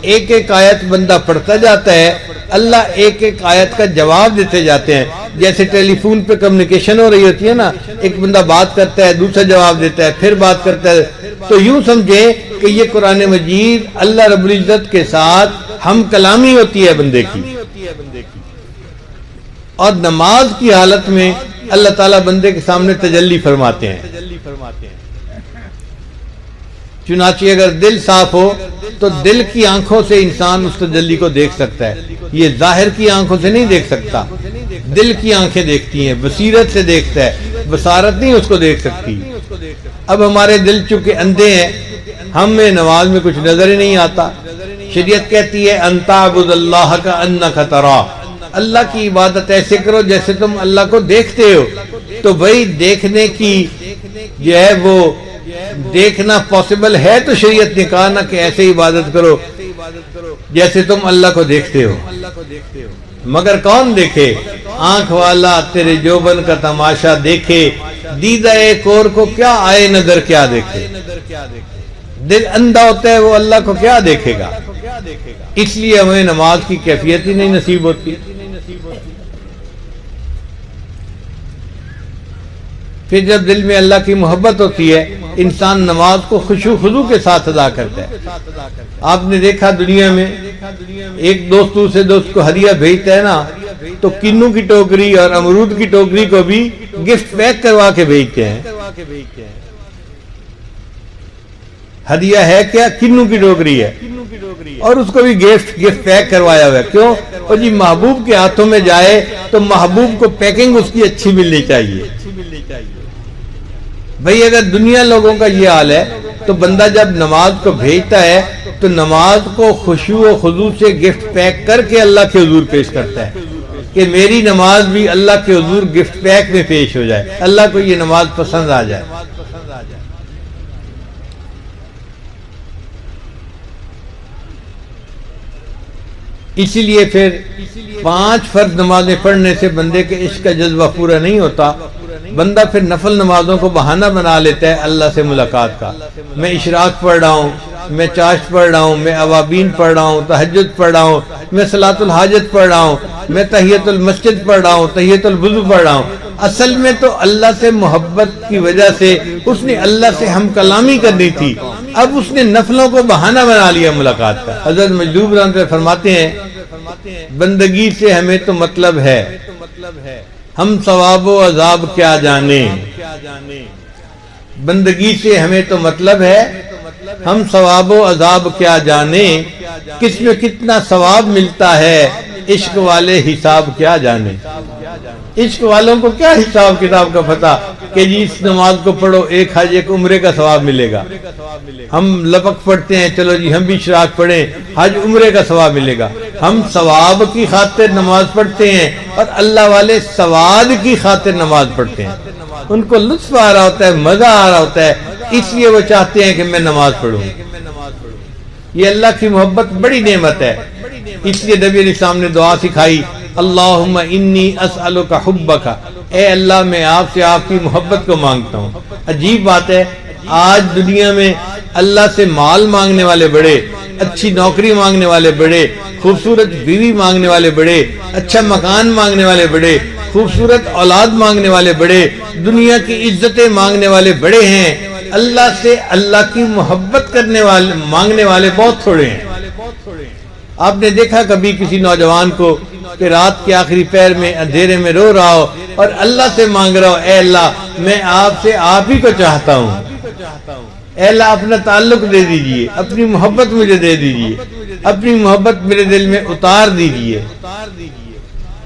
ایک ایک آیت بندہ پڑھتا جاتا ہے، اللہ ایک ایک آیت کا جواب دیتے جاتے ہیں۔ جیسے ٹیلی فون پہ کمیونیکیشن ہو رہی ہوتی ہے نا، ایک بندہ بات کرتا ہے دوسرا جواب دیتا ہے پھر بات کرتا ہے، تو یوں سمجھیں کہ یہ قرآن مجید اللہ رب العزت کے ساتھ ہم کلامی ہوتی ہے بندے کی۔ اور نماز کی حالت میں اللہ تعالیٰ بندے کے سامنے تجلی فرماتے ہیں۔ چنانچہ اگر دل صاف ہو تو دل کی آنکھوں سے انسان اس تجلی کو دیکھ سکتا ہے، یہ ظاہر کی آنکھوں سے نہیں دیکھ سکتا، دل کی آنکھیں دیکھتی ہیں، بصیرت سے دیکھتا ہے، بصارت نہیں اس کو دیکھ سکتی۔ اب ہمارے دل چونکہ اندھے ہیں، ہمیں نماز میں کچھ نظر ہی نہیں آتا۔ شریعت کہتی ہے ان تعبد اللہ کانک تراہ، اللہ کی عبادت ایسے کرو جیسے تم اللہ کو دیکھتے ہو۔ تو بھائی دیکھنے کی جو ہے وہ دیکھنا پاسبل ہے تو شریعت نے کہا نا کہ ایسے عبادت کرو جیسے تم اللہ کو دیکھتے ہو. مگر کون دیکھے؟ آنکھ والا تیرے جوبن کا تماشا دیکھے، دیدہ ایک اور کو کیا آئے نظر کیا دیکھے. دل اندھا ہوتا ہے وہ اللہ کو کیا دیکھے گا. اس لیے ہمیں نماز کی کیفیت ہی نہیں نصیب ہوتی. پھر جب دل میں اللہ کی محبت ہوتی ہے انسان نماز کو خشوع خضوع کے ساتھ ادا کرتا ہے. آپ نے دیکھا دنیا میں ایک دوست دوسرے دوست کو ہدیہ بھیجتا ہے نا تو کنوں کی ٹوکری اور امرود کی ٹوکری کو بھی گفٹ پیک کروا کے بھیجتے ہیں. ہدیہ ہے کیا؟ کنوں کی ٹوکری ہے اور اس کو بھی گفٹ پیک کروایا ہوا ہے. کیوں؟ اور جی محبوب کے ہاتھوں میں جائے تو محبوب کو پیکنگ اس کی اچھی ملنی چاہیے. بھئی اگر دنیا لوگوں کا یہ حال ہے تو بندہ جب نماز کو بھیجتا ہے تو نماز کو خشوع و خضوع سے گفٹ پیک کر کے اللہ کے حضور پیش کرتا ہے کہ میری نماز بھی اللہ کے حضور گفٹ پیک میں پیش ہو جائے، اللہ کو یہ نماز پسند آ جائے. اسی لیے پھر 5 فرض نمازیں پڑھنے سے بندے کے عشق کا جذبہ پورا نہیں ہوتا. بندہ پھر نفل نمازوں کو بہانہ بنا لیتا ہے اللہ سے ملاقات کا. میں اشراق پڑھ رہا ہوں، میں چاشت پڑھ رہا ہوں، میں اوابین پڑھ رہا ہوں، تہجد پڑھ رہا ہوں، میں صلاۃ الحاجت پڑھ رہا ہوں، میں تحیۃ المسجد پڑھ رہا ہوں، تحیۃ الوضو پڑھ رہا ہوں. اصل میں تو اللہ سے محبت کی وجہ سے اس نے اللہ سے ہم کلامی کرنی تھی، اب اس نے نفلوں کو بہانہ بنا لیا ملاقات کا. حضرت مجذوب رحمۃ اللہ فرماتے ہیں بندگی سے ہمیں تو مطلب ہے، ہم ثواب و عذاب کیا جانے. بندگی سے ہمیں تو مطلب ہے، ہم ثواب و عذاب کیا جانے. کس میں کتنا ثواب ملتا ہے عشق والے حساب کیا جانے. عشق والوں کو کیا حساب کتاب کا پتہ کہ جی اس نماز کو پڑھو ایک حج ایک عمرے کا ثواب ملے گا. ہم لپک پڑھتے ہیں چلو جی ہم بھی اشراق پڑھیں حج عمرے کا ثواب ملے گا. ہم ثواب کی خاطر نماز پڑھتے ہیں اور اللہ والے سواد کی خاطر نماز پڑھتے ہیں. ان کو لطف آ رہا ہوتا ہے، مزہ آ رہا ہوتا ہے، اس لیے وہ چاہتے ہیں کہ میں نماز پڑھوں. یہ اللہ کی محبت بڑی نعمت ہے. اس لیے نبی علیہ السلام نے دعا سکھائی اللہم انی اسألک حبک، اے اللہ میں آپ سے آپ کی محبت کو مانگتا ہوں. عجیب بات ہے آج دنیا میں اللہ سے مال مانگنے والے بڑے، اچھی نوکری مانگنے والے بڑے، خوبصورت بیوی مانگنے والے بڑے، اچھا مکان مانگنے والے بڑے، خوبصورت اولاد مانگنے والے بڑے، دنیا کی عزتیں مانگنے والے بڑے ہیں. اللہ سے اللہ کی محبت کرنے والے مانگنے والے بہت تھوڑے ہیں. آپ نے دیکھا کبھی کسی نوجوان کو کہ رات کے آخری پہر میں اندھیرے میں رو رہا ہو اور اللہ سے مانگ رہا ہو اے اللہ میں آپ سے آپ ہی کو چاہتا ہوں، اے اللہ اپنا تعلق دے دیجئے، اپنی محبت مجھے دے دیجئے، اپنی محبت میرے دل میں اتار دیجئے.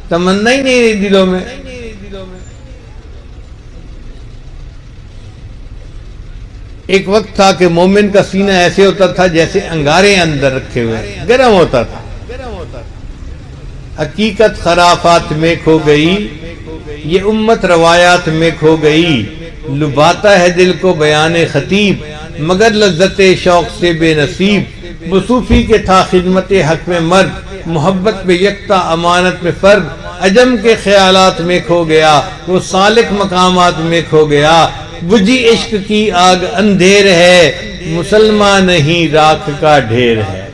تمنا ہی نہیں رہی دلوں میں. ایک وقت تھا کہ مومن کا سینہ ایسے ہوتا تھا جیسے انگارے اندر رکھے ہوئے، گرم ہوتا تھا. حقیقت خرافات میں کھو گئی، یہ امت روایات میں کھو گئی. لبھاتا ہے دل کو بیان خطیب، مگر لذت شوق سے بے نصیب. وہ صوفی کے تھا خدمت حق میں مرد، محبت میں یکتا امانت میں فرد. عجم کے خیالات میں کھو گیا، وہ سالک مقامات میں کھو گیا. بجھی عشق کی آگ اندھیر ہے، مسلمان نہیں راکھ کا ڈھیر ہے.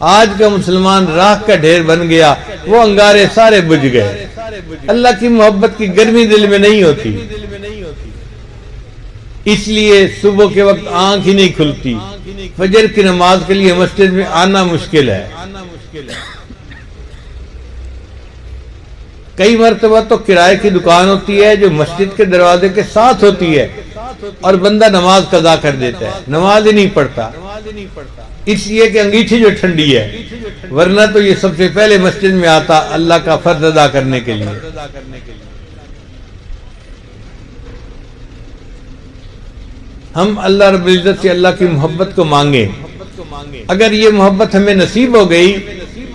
آج کا مسلمان راکھ کا ڈھیر بن گیا، وہ انگارے سارے بجھ گئے. اللہ کی محبت کی گرمی دل میں نہیں ہوتی، اس لیے صبح کے وقت آنکھ ہی نہیں کھلتی. فجر کی نماز کے لیے مسجد میں آنا مشکل ہے. کئی مرتبہ تو کرائے کی دکان ہوتی ہے جو مسجد کے دروازے کے ساتھ ہوتی ہے اور بندہ نماز قضا کر دیتا ہے، نماز ہی نہیں پڑھتا، اس لیے کہ انگیٹھی جو ٹھنڈی ہے. ورنہ تو یہ سب سے پہلے مسجد میں آتا اللہ کا فرض ادا کرنے کے لیے. ہم اللہ رب العزت سے اللہ کی محبت کو مانگیں. اگر یہ محبت ہمیں نصیب ہو گئی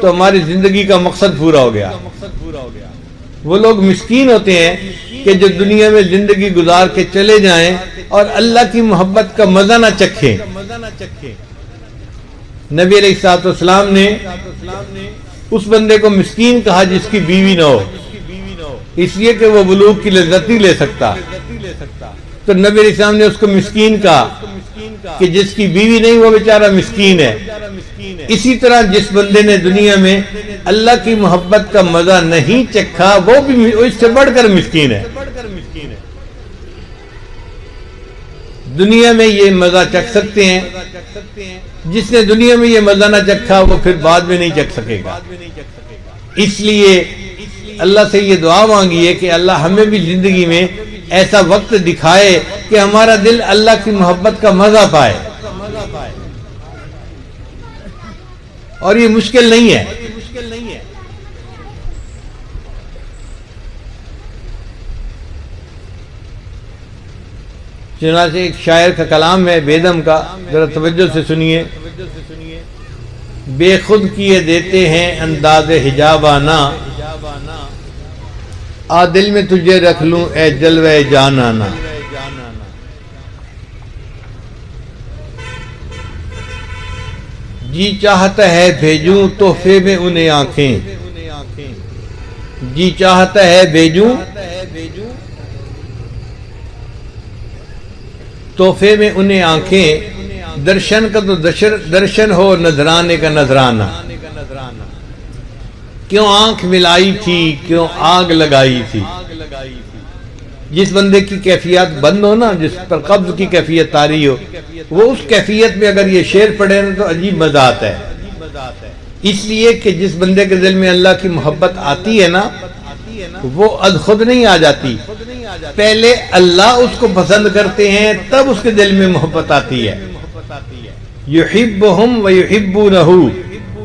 تو ہماری زندگی کا مقصد پورا ہو گیا. وہ لوگ مسکین ہوتے ہیں کہ جو دنیا میں زندگی گزار کے چلے جائیں اور اللہ کی محبت کا مزہ نہ چکھیں۔ نبی علیہ الصلوۃ والسلام نے اس بندے کو مسکین کہا جس کی بیوی نہ ہو، اس لیے کہ وہ بلوغ کی لذت نہیں لے سکتا، تو نبی علیہ السلام نے اس کو مسکین کہا کہ جس کی بیوی نہیں وہ بیچارہ مسکین ہے۔ اسی طرح جس بندے نے دنیا میں اللہ کی محبت کا مزہ نہیں چکھا وہ بھی اس سے بڑھ کر مسکین ہے۔ دنیا میں یہ مزہ چکھ سکتے ہیں، جس نے دنیا میں یہ مزہ نہ چکھا وہ پھر بعد میں نہیں چکھ سکے گا۔ اس لیے اللہ سے یہ دعا مانگی ہے کہ اللہ ہمیں بھی زندگی میں ایسا وقت دکھائے کہ ہمارا دل اللہ کی محبت کا مزہ پائے، اور یہ مشکل نہیں ہے۔ چنانچہ ایک شاعر کا کلام ہے بیدم کا، ذرا توجہ سے سنیے۔ بے خود کیے دیتے ہیں انداز حجابانہ، آ دل میں تجھے رکھ لوں اے جلوہ جانانہ۔ جی چاہتا ہے بھیجوں تحفے میں انہیں آنکھیں، جی چاہتا ہے بھیجوں تحفے میں انہیں آنکھیں، درشن کا تو درشن ہو نذرانے کا نذرانہ۔ کیوں آنکھ ملائی تھی کیوں آگ لگائی تھی۔ جس بندے کی کیفیت بند ہو نا، جس پر قبض کی کیفیت طاری ہو، وہ اس کیفیت میں اگر یہ شعر پڑھے نا تو عجیب مزہ آتا ہے۔ اس لیے کہ جس بندے کے دل میں اللہ کی محبت آتی ہے نا وہ از خود نہیں آ جاتی، پہلے اللہ اس کو پسند کرتے ہیں تب اس کے دل میں محبت آتی ہے۔ یحبہم ویحبونہ،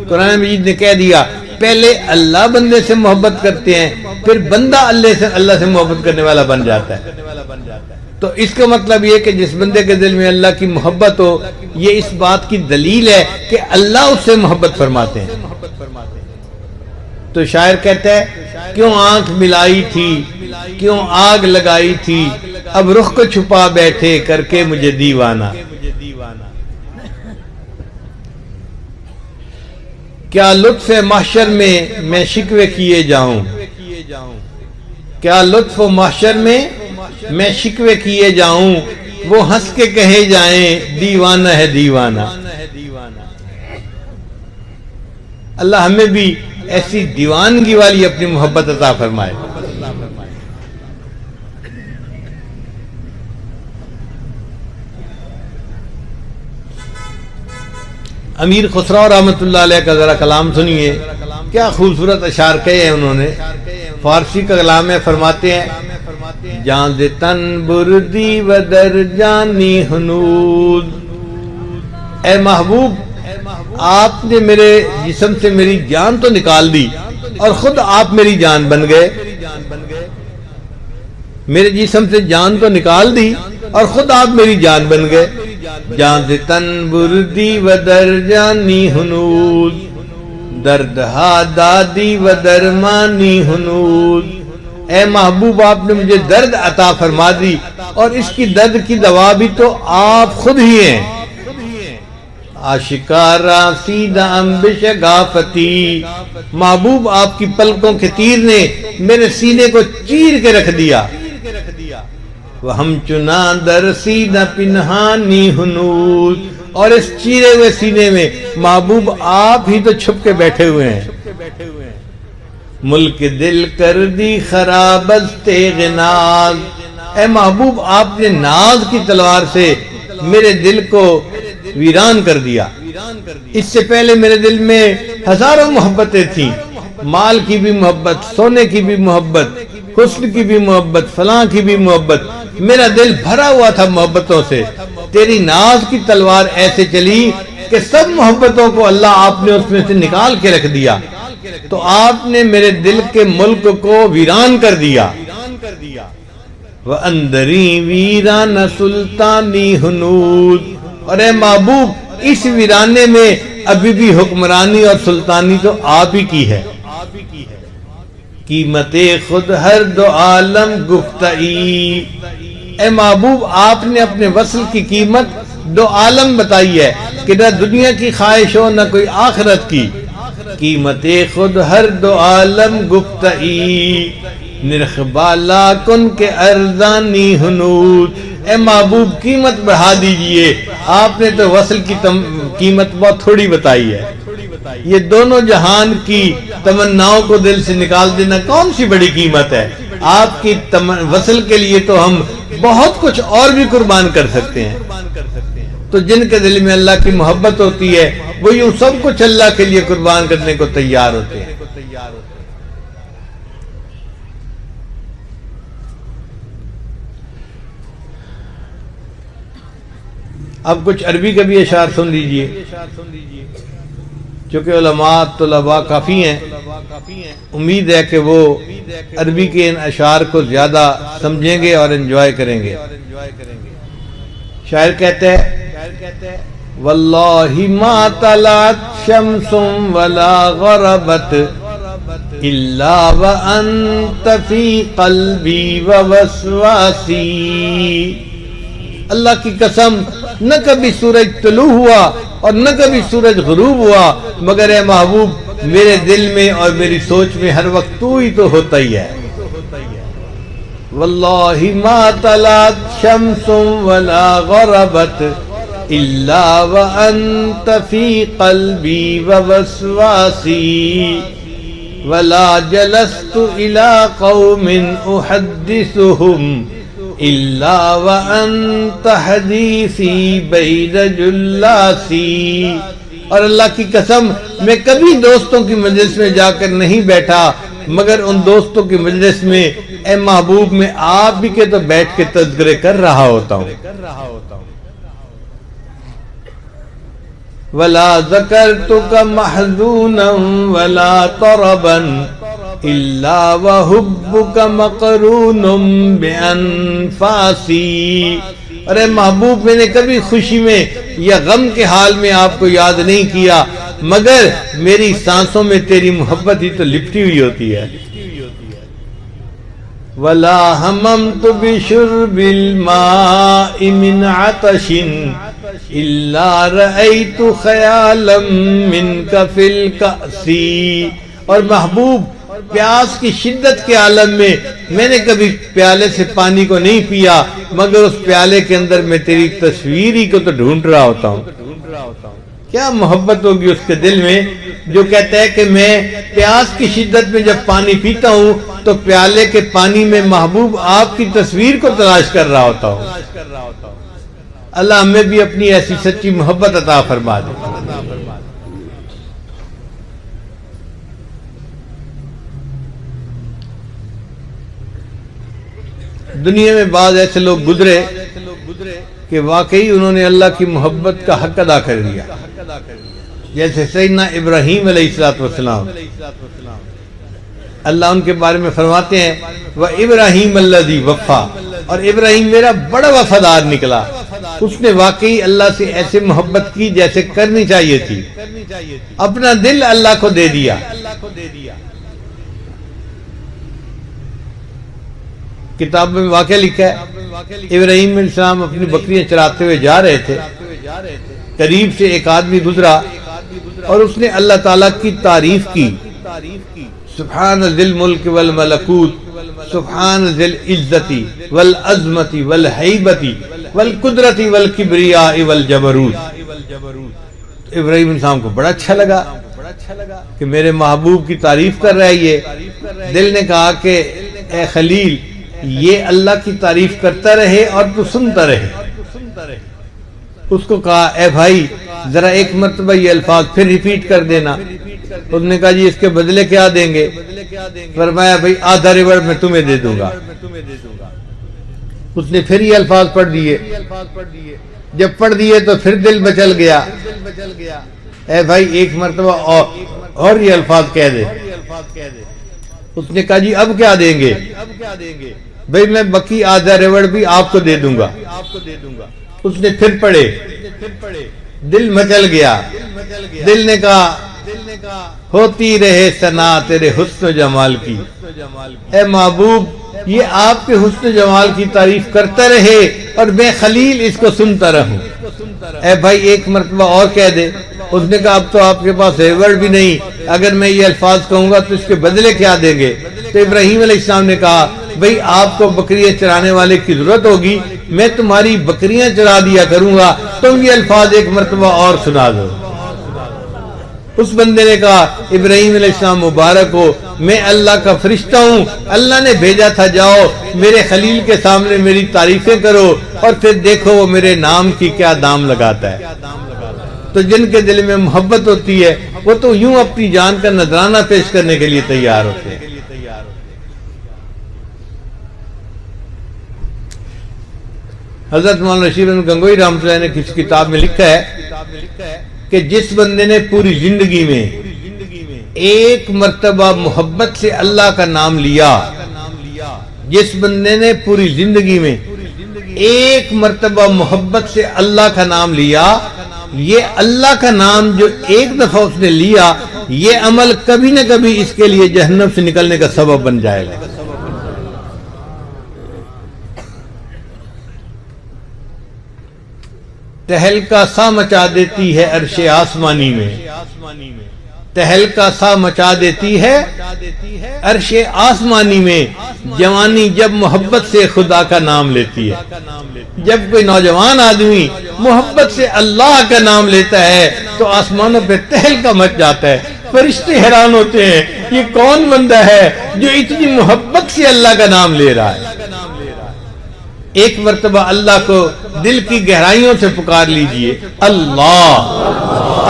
قرآن مجید نے کہہ دیا پہلے اللہ بندے سے محبت کرتے ہیں پھر بندہ اللہ سے محبت کرنے والا بن جاتا ہے۔ تو اس کا مطلب یہ کہ جس بندے کے دل میں اللہ کی محبت ہو، یہ اس بات کی دلیل ہے کہ اللہ اس سے محبت فرماتے ہیں۔ تو شاعر کہتا ہے کیوں آنکھ ملائی تھی کیوں آگ لگائی تھی، اب رخ کو چھپا بیٹھے کر کے مجھے دیوانہ۔ کیا لطف محشر میں شکوے کیے جاؤں، کیا لطف محشر میں شکوے کیے جاؤں، وہ ہنس کے کہے جائیں دیوانہ ہے دیوانہ۔ اللہ ہمیں بھی ایسی دیوانگی والی اپنی محبت عطا فرمائے۔ امیر خسرو رحمۃ اللہ علیہ کا ذرا کلام سنیے، کیا خوبصورت اشعار کہے ہیں انہوں نے۔ فارسی کا کلام ہے، فرماتے ہیں جان دے تن بردی و در جانی ہنود، اے محبوب آپ نے میرے جسم سے میری جان تو نکال دی اور خود آپ میری جان بن گئے۔ میرے جسم سے جان تو نکال دی اور خود آپ میری جان بن گئے۔ جان دے تن بردی و در جانی ہنود، درد ہا دادی و درمانی ہنود، اے محبوب آپ نے مجھے درد عطا فرما دی اور اس کی درد کی دوا بھی تو آپ خود ہی ہیں۔ آشکارا سیدہ امبش غافتی، محبوب آپ کی پلکوں کے تیر نے میرے سینے کو چیر کے رکھ دیا۔ وہم چنا در سیدہ پنہانی ہنود، اور اس چیرے ہوئے سینے میں محبوب آپ ہی تو چھپ کے بیٹھے ہوئے ہیں۔ ملک دل کر دی خراب از تیغ ناز، اے محبوب آپ نے ناز کی تلوار سے میرے دل کو ویران کر دیا۔ اس سے پہلے میرے دل میں ہزاروں محبتیں تھیں، مال کی بھی محبت، سونے کی بھی محبت، حسن کی بھی محبت، فلاں کی بھی محبت، میرا دل بھرا ہوا تھا محبتوں سے۔ تیری ناز کی تلوار ایسے چلی کہ سب محبتوں کو اللہ آپ نے اس میں سے نکال کے رکھ دیا، تو آپ نے میرے دل کے ملک کو ویران کر دیا۔ وَأَنْدَرِي وِيرَانَ سُلْطَانِي ہنود، اور اے محبوب اس ویرانے میں ابھی بھی حکمرانی اور سلطانی تو آپ ہی کی ہے۔ قیمت خود ہر دو عالم گفتئی، اے محبوب آپ نے اپنے وصل کی قیمت دو عالم بتائی ہے کہ نہ دنیا کی خواہش ہو نہ کوئی آخرت کی۔ قیمت خود ہر دو عالم گفتئی، نرخ بالا کن کے ارزانی ہنود، اے محبوب قیمت بڑھا دیجئے، آپ نے تو وصل کی قیمت بہت تھوڑی بتائی ہے۔ یہ دونوں جہان کی تمناؤں کو دل سے نکال دینا کون سی بڑی قیمت ہے؟ آپ کی وصل کے لیے تو ہم بہت کچھ اور بھی قربان کر سکتے ہیں۔ تو جن کے دل میں اللہ کی محبت ہوتی ہے وہ یوں سب کچھ اللہ کے لیے قربان کرنے کو تیار ہوتے ہیں۔ اب کچھ عربی کا بھی اشعار سن لیجئے، چونکہ علماء طلباء کافی ہیں، امید ہے کہ وہ عربی کے ان اشعار کو زیادہ سمجھیں گے اور انجوائے کریں گے۔ شاعر کہتے ہیں واللہ ما طلعت شمس ولا غربت الا وانت فی قلبی ووسواسی، اللہ کی قسم نہ کبھی سورج طلوع ہوا اور نہ کبھی سورج غروب ہوا مگر اے محبوب میرے دل میں اور میری سوچ میں ہر وقت تو ہی تو ہوتا ہی ہے۔ واللہ ما طلعت شمس ولا غربت الا وانت فی قلبی ووسواسی، ولا جلست الى قوم احدثهم الا وانت حدیثی بین جلاسی، اور اللہ کی قسم میں کبھی دوستوں کی مجلس میں جا کر نہیں بیٹھا مگر ان دوستوں کی مجلس میں اے محبوب میں آپ بھی کے تو بیٹھ کے تذکرے کر رہا ہوتا ہوں۔ ولا ذکرتک محزونا ولا طربا الا وحبک مقرون بانفاسی، ارے محبوب میں نے کبھی خوشی میں یا غم کے حال میں آپ کو یاد نہیں کیا مگر میری سانسوں میں تیری محبت ہی تو لپٹی ہوئی ہوتی ہے۔ ولا ہممت بشرب الماء من عطش الا رأیت خیالا منک فی الکأس، اور محبوب پیاس کی شدت کے عالم میں نے کبھی پیالے سے پانی کو نہیں پیا مگر اس پیالے کے اندر میں تیری تصویر ہی کو تو ڈھونڈ رہا ہوتا ہوں۔ کیا محبت ہوگی اس کے دل میں جو کہتا ہے کہ میں پیاس کی شدت میں جب پانی پیتا ہوں تو پیالے کے پانی میں محبوب آپ کی تصویر کو تلاش کر رہا ہوتا ہوں۔ اللہ ہمیں بھی اپنی ایسی سچی محبت عطا فرما دے۔ دنیا میں بعض ایسے لوگ گزرے کہ واقعی انہوں نے اللہ کی محبت کا حق ادا کر دیا، جیسے سیدنا ابراہیم علیہ السلام۔ اللہ ان کے بارے میں فرماتے ہیں وَإِبْرَاهِيمَ الَّذِي وَفَّى، اور ابراہیم میرا بڑا وفادار نکلا، اس نے واقعی اللہ سے ایسے محبت کی جیسے کرنی چاہیے تھی، اپنا دل اللہ کو دے دیا۔ کتاب میں واقعہ لکھا ہے ابراہیم علیہ السلام اپنی بکریاں چراتے ہوئے جا رہے تھے، قریب سے ایک آدمی گزرا اور اس نے اللہ تعالیٰ کی تعریف کی، سبحان ذی الملک والملکوت، سبحان ذی العزت والعظمت والہیبت والقدرت والکبریاء والجبروت۔ ابراہیم علیہ السلام کو بڑا اچھا لگا کہ میرے محبوب کی تعریف کر رہا ہے یہ۔ دل نے کہا کہ اے خلیل یہ اللہ کی تعریف کرتا رہے اور تو سنتا رہے۔ اس کو کہا اے بھائی ذرا ایک مرتبہ یہ الفاظ پھر ریپیٹ کر دینا۔ اس نے کہا جی اس کے بدلے کیا دیں گے؟ فرمایا بھائی آدھا ریوڑ میں تمہیں دے دوں گا۔ اس نے پھر یہ الفاظ پڑھ دیے، جب پڑھ دیے تو پھر دل مچل گیا، اے بھائی ایک مرتبہ اور یہ الفاظ کہہ دے۔ اس نے کہا جی اب کیا دیں گے؟ بھئی میں بکی آدھا ریوڑ بھی آپ کو دے دوں گا۔ اس نے پھر پڑھے، دل مچل گیا، دل نے کہا ہوتی رہے ثنا تیرے حسن و جمال کی، اے محبوب یہ آپ کے حسن و جمال کی تعریف کرتا رہے اور میں خلیل اس کو سنتا رہوں۔ اے بھائی ایک مرتبہ اور کہہ دے۔ اس نے کہا اب تو آپ کے پاس ریورڈ بھی نہیں، اگر میں یہ الفاظ کہوں گا تو اس کے بدلے کیا دیں گے؟ تو ابراہیم علیہ السلام نے کہا بھئی آپ کو بکریاں چرانے والے کی ضرورت ہوگی، میں تمہاری بکریاں چرا دیا کروں گا، تم یہ الفاظ ایک مرتبہ اور سنا دو۔ اس بندے نے کہا ابراہیم علیہ السلام مبارک ہو، میں اللہ کا فرشتہ ہوں، اللہ نے بھیجا تھا، جاؤ میرے خلیل کے سامنے میری تعریفیں کرو اور پھر دیکھو وہ میرے نام کی کیا دام لگاتا ہے۔ تو جن کے دل میں محبت ہوتی ہے وہ تو یوں اپنی جان کا نذرانہ پیش کرنے کے لیے تیار ہوتے ہیں۔ حضرت مولانا رشید احمد گنگوئی رحمۃ اللہ نے کسی کتاب میں لکھا ہے کہ جس بندے نے پوری زندگی میں ایک مرتبہ محبت سے اللہ کا نام لیا، جس بندے نے پوری زندگی میں ایک مرتبہ محبت سے اللہ کا نام لیا، یہ اللہ کا نام جو ایک دفعہ اس نے لیا، یہ عمل کبھی نہ کبھی اس کے لیے جہنم سے نکلنے کا سبب بن جائے گا۔ تہلکا سا مچا دیتی ہے عرش آسمانی میں، تہلکا سا مچا دیتی ہے عرش آسمانی میں، جوانی جب محبت سے خدا کا نام لیتی ہے۔ جب کوئی نوجوان آدمی محبت سے اللہ کا نام لیتا ہے تو آسمانوں پہ تہلکا مچ جاتا ہے، فرشتے حیران ہوتے ہیں یہ کون بندہ ہے جو اتنی محبت سے اللہ کا نام لے رہا ہے۔ ایک مرتبہ اللہ کو دل کی گہرائیوں سے پکار لیجئے، اللہ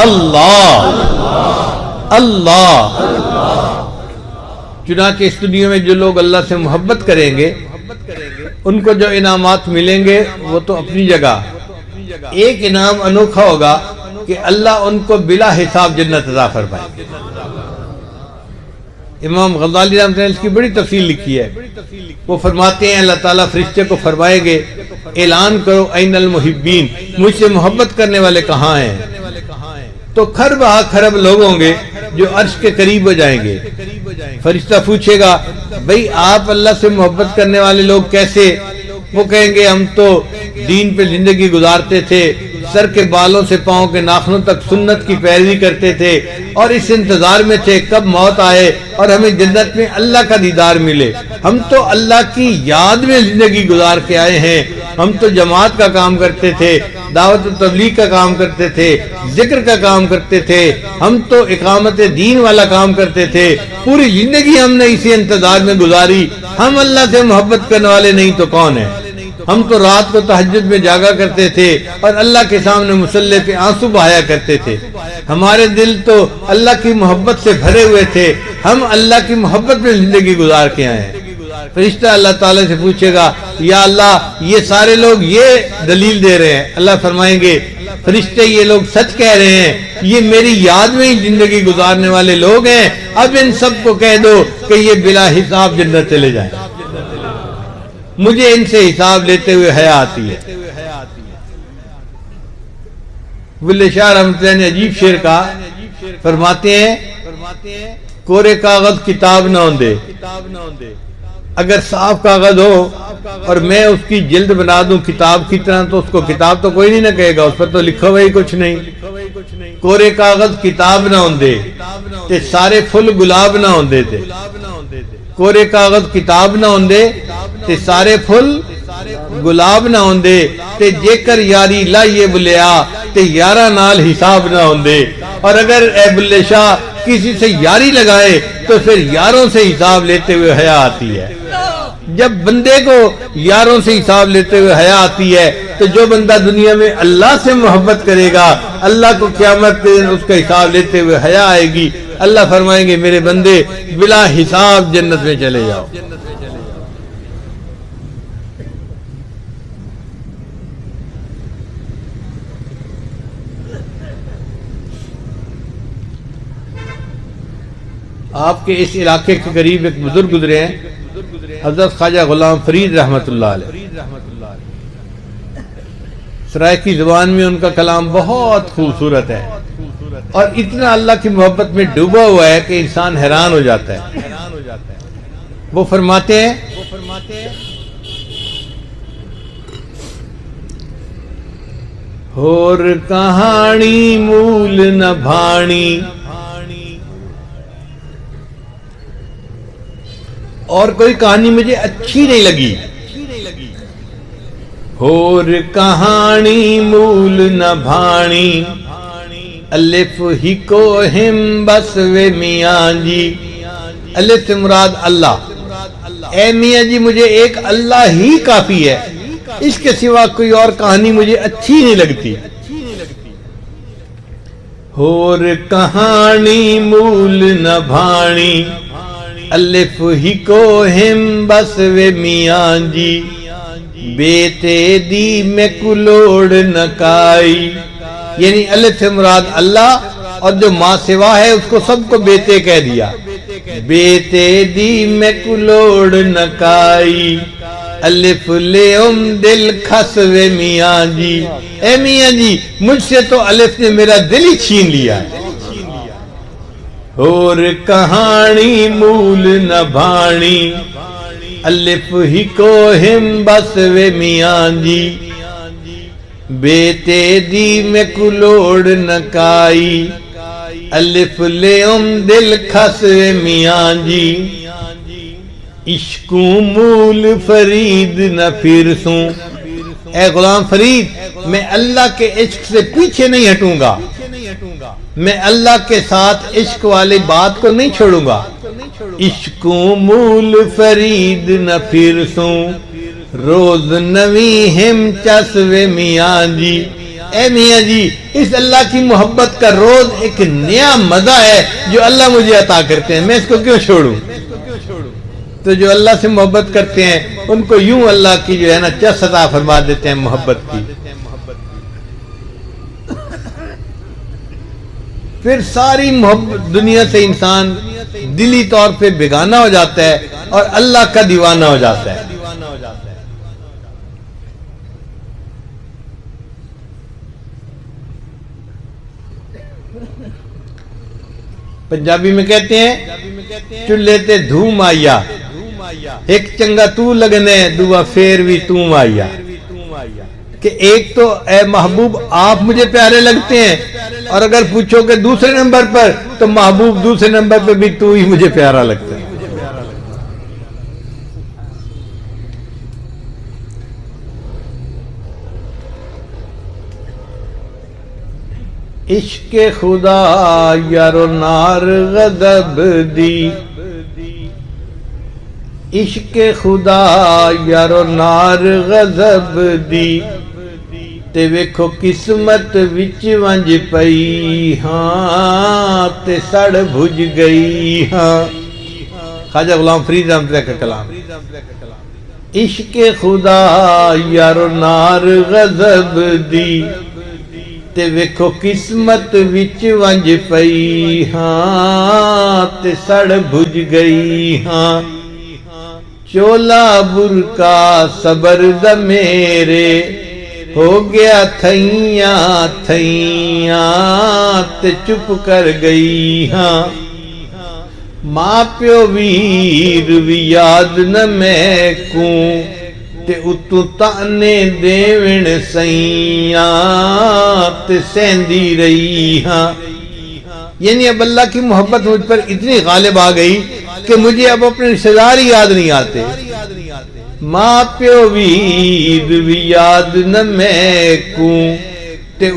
اللہ اللہ۔ چنانچہ اس دنیا میں جو لوگ اللہ سے محبت کریں گے ان کو جو انعامات ملیں گے وہ تو اپنی جگہ، ایک انعام انوکھا ہوگا کہ اللہ ان کو بلا حساب جنت عطا فرمائے۔ امام غزالی رحمۃ اللہ اس کی بڑی تفصیل لکھی ہے، وہ فرماتے ہیں اللہ تعالیٰ فرشتے کو فرمائیں گے اعلان کرو این المحبین، مجھ سے محبت کرنے والے کہاں ہیں؟ تو کھرب کھرب لوگ ہوں گے جو عرش کے قریب ہو جائیں گے۔ فرشتہ پوچھے گا بھئی آپ اللہ سے محبت کرنے والے لوگ کیسے؟ وہ کہیں گے ہم تو دین پہ زندگی گزارتے تھے، سر کے بالوں سے پاؤں کے ناخنوں تک سنت کی پیروی کرتے تھے اور اس انتظار میں تھے کب موت آئے اور ہمیں جنت میں اللہ کا دیدار ملے۔ ہم تو اللہ کی یاد میں زندگی گزار کے آئے ہیں، ہم تو جماعت کا کام کرتے تھے، دعوت و تبلیغ کا کام کرتے تھے، ذکر کا کام کرتے تھے، ہم تو اقامت دین والا کام کرتے تھے، پوری زندگی ہم نے اسی انتظار میں گزاری۔ ہم اللہ سے محبت کرنے والے نہیں تو کون ہے؟ ہم تو رات کو تہجد میں جاگا کرتے تھے اور اللہ کے سامنے مصلی پہ آنسو بہایا کرتے تھے، ہمارے دل تو اللہ کی محبت سے بھرے ہوئے تھے، ہم اللہ کی محبت میں زندگی گزار کے آئے ہیں۔ فرشتہ اللہ تعالیٰ سے پوچھے گا یا اللہ یہ سارے لوگ یہ دلیل دے رہے ہیں، اللہ فرمائیں گے فرشتے یہ لوگ سچ کہہ رہے ہیں، یہ میری یاد میں ہی زندگی گزارنے والے لوگ ہیں، اب ان سب کو کہہ دو کہ یہ بلا حساب جنت چلے جائیں، مجھے ان سے حساب لیتے ہوئے حیا آتی ہے۔ بلے شاہ رحمۃ اللہ نے عجیب شعر کہا، فرماتے ہیں کورے کاغذ کتاب نہ ہوندے، اگر صاف کاغذ ہو اور میں اس کی جلد بنا دوں کتاب کی طرح تو اس کو کتاب تو کوئی نہیں نہ کہے گا، اس پر تو لکھا ہوا ہی کچھ نہیں۔ کورے کاغذ کتاب نہ ہوندے تے سارے پھل گلاب نہ ہوندے تھے، کورے کاغذ کتاب نہ ہوندے تے سارے پھل گلاب نہ ہوندے، تے جے کر یاری لائیے بلیا تے یارہ نال حساب نہ ہوندے۔ اور اگر اے بلے شاہ کسی سے یاری لگائے تو پھر یاروں سے حساب لیتے ہوئے حیا آتی ہے۔ جب بندے کو یاروں سے حساب لیتے ہوئے حیا آتی ہے تو جو بندہ دنیا میں اللہ سے محبت کرے گا اللہ کو قیامت کے دن اس کا حساب لیتے ہوئے حیا آئے گی۔ اللہ فرمائیں گے میرے بندے بلا حساب جنت میں چلے جاؤ۔ آپ کے اس علاقے کے قریب ایک بزرگ گزرے ہیں حضرت خواجہ غلام فرید رحمۃ اللہ علیہ، سرائیکی زبان میں ان کا کلام بہت خوبصورت ہے اور اتنا اللہ کی محبت میں ڈوبا ہوا ہے کہ انسان حیران ہو جاتا ہے۔ وہ فرماتے ہیں اور کہانی مول نہ بھانی، اور کوئی کہانی مجھے اچھی نہیں لگی، اور کہانی مول نہ بھانی، الف ہی کو ہم بس وے میاں جی، الف سے مراد اللہ، اے میاں جی مجھے ایک اللہ ہی کافی ہے، اس کے سوا کوئی اور کہانی مجھے اچھی نہیں لگتی۔ اور کہانی مول نہ بھانی، الف ہی کو ہم بس وے میاں جی، بیتے دی میں کلوڑ نہ کائی، یعنی الف سے مراد اللہ، اور جو ماں سوا ہے اس کو سب کو بیتے کہہ دیا، بیتے دی میں کلوڑ نہ کائی، الف لے دل کھسوے میاں جی، اے میاں جی مجھ سے تو الف نے میرا دل ہی چھین لیا ہے۔ اور کہانی مول نہ بھانی، الف ہی کو ہم بس وے میاں جی، بیتے دی میں کلوڑ نہ کائی، الف لے دل کھسوے میاں جی، عشقوں مول فرید نہ پھرسوں، اے غلام فرید میں اللہ کے عشق سے پیچھے نہیں ہٹوں گا، میں اللہ کے ساتھ عشق والی بات کو نہیں چھوڑوں گا، عشقوں مول فرید نہ پھرسوں، روز نویں ہم چسوے میاں جی، اے میاں جی اس اللہ کی محبت کا روز ایک نیا مزہ ہے جو اللہ مجھے عطا کرتے ہیں، میں اس کو کیوں چھوڑوں؟ تو جو اللہ سے محبت کرتے ہیں ان کو یوں اللہ کی جو ہے نا چس عطا فرما دیتے ہیں محبت کی۔ پھر ساری محبت دنیا سے انسان دلی طور پہ بیگانہ ہو جاتا ہے اور اللہ کا دیوانہ ہو جاتا ہے۔ پنجابی میں کہتے ہیں چولہے تے دھوم آیا، ایک چنگا تو لگنے دعا پھر بھی تم آیا، کہ ایک تو اے محبوب آپ مجھے پیارے لگتے ہیں، اور اگر پوچھو کہ دوسرے نمبر پر تو محبوب دوسرے نمبر پہ بھی تو ہی مجھے پیارا لگتا ہے۔ عشق خدا یارو نار غضب دی، عشق خدا یارو نار غضب دی، تے ویکھو قسمت وچ ونج پئی ہاں تے سڑ بھج گئی ہاں۔ خواجہ غلام فرید رحمۃ اللہ کا کلام۔ عشق خدا یارو نار غضب دی، تے ویکھو قسمت وچ ونج پئی ہاں تے سڑ بھج گئی ہاں، چولا برکا صبر دا میرے ہو گیا تھیاں تھیاں تے چپ کر گئی ہاں، ماں پیو ویر بھی یاد نہ میں کوں تے اتو تانے دیون سیاں تے سیندی رہی ہاں، یعنی اب اللہ کی محبت مجھ پر اتنی غالب آ گئی کہ مجھے اب اپنے رشتہ دار یاد نہیں آتے، ماں پیو ویر بھی یاد نہ میں کوں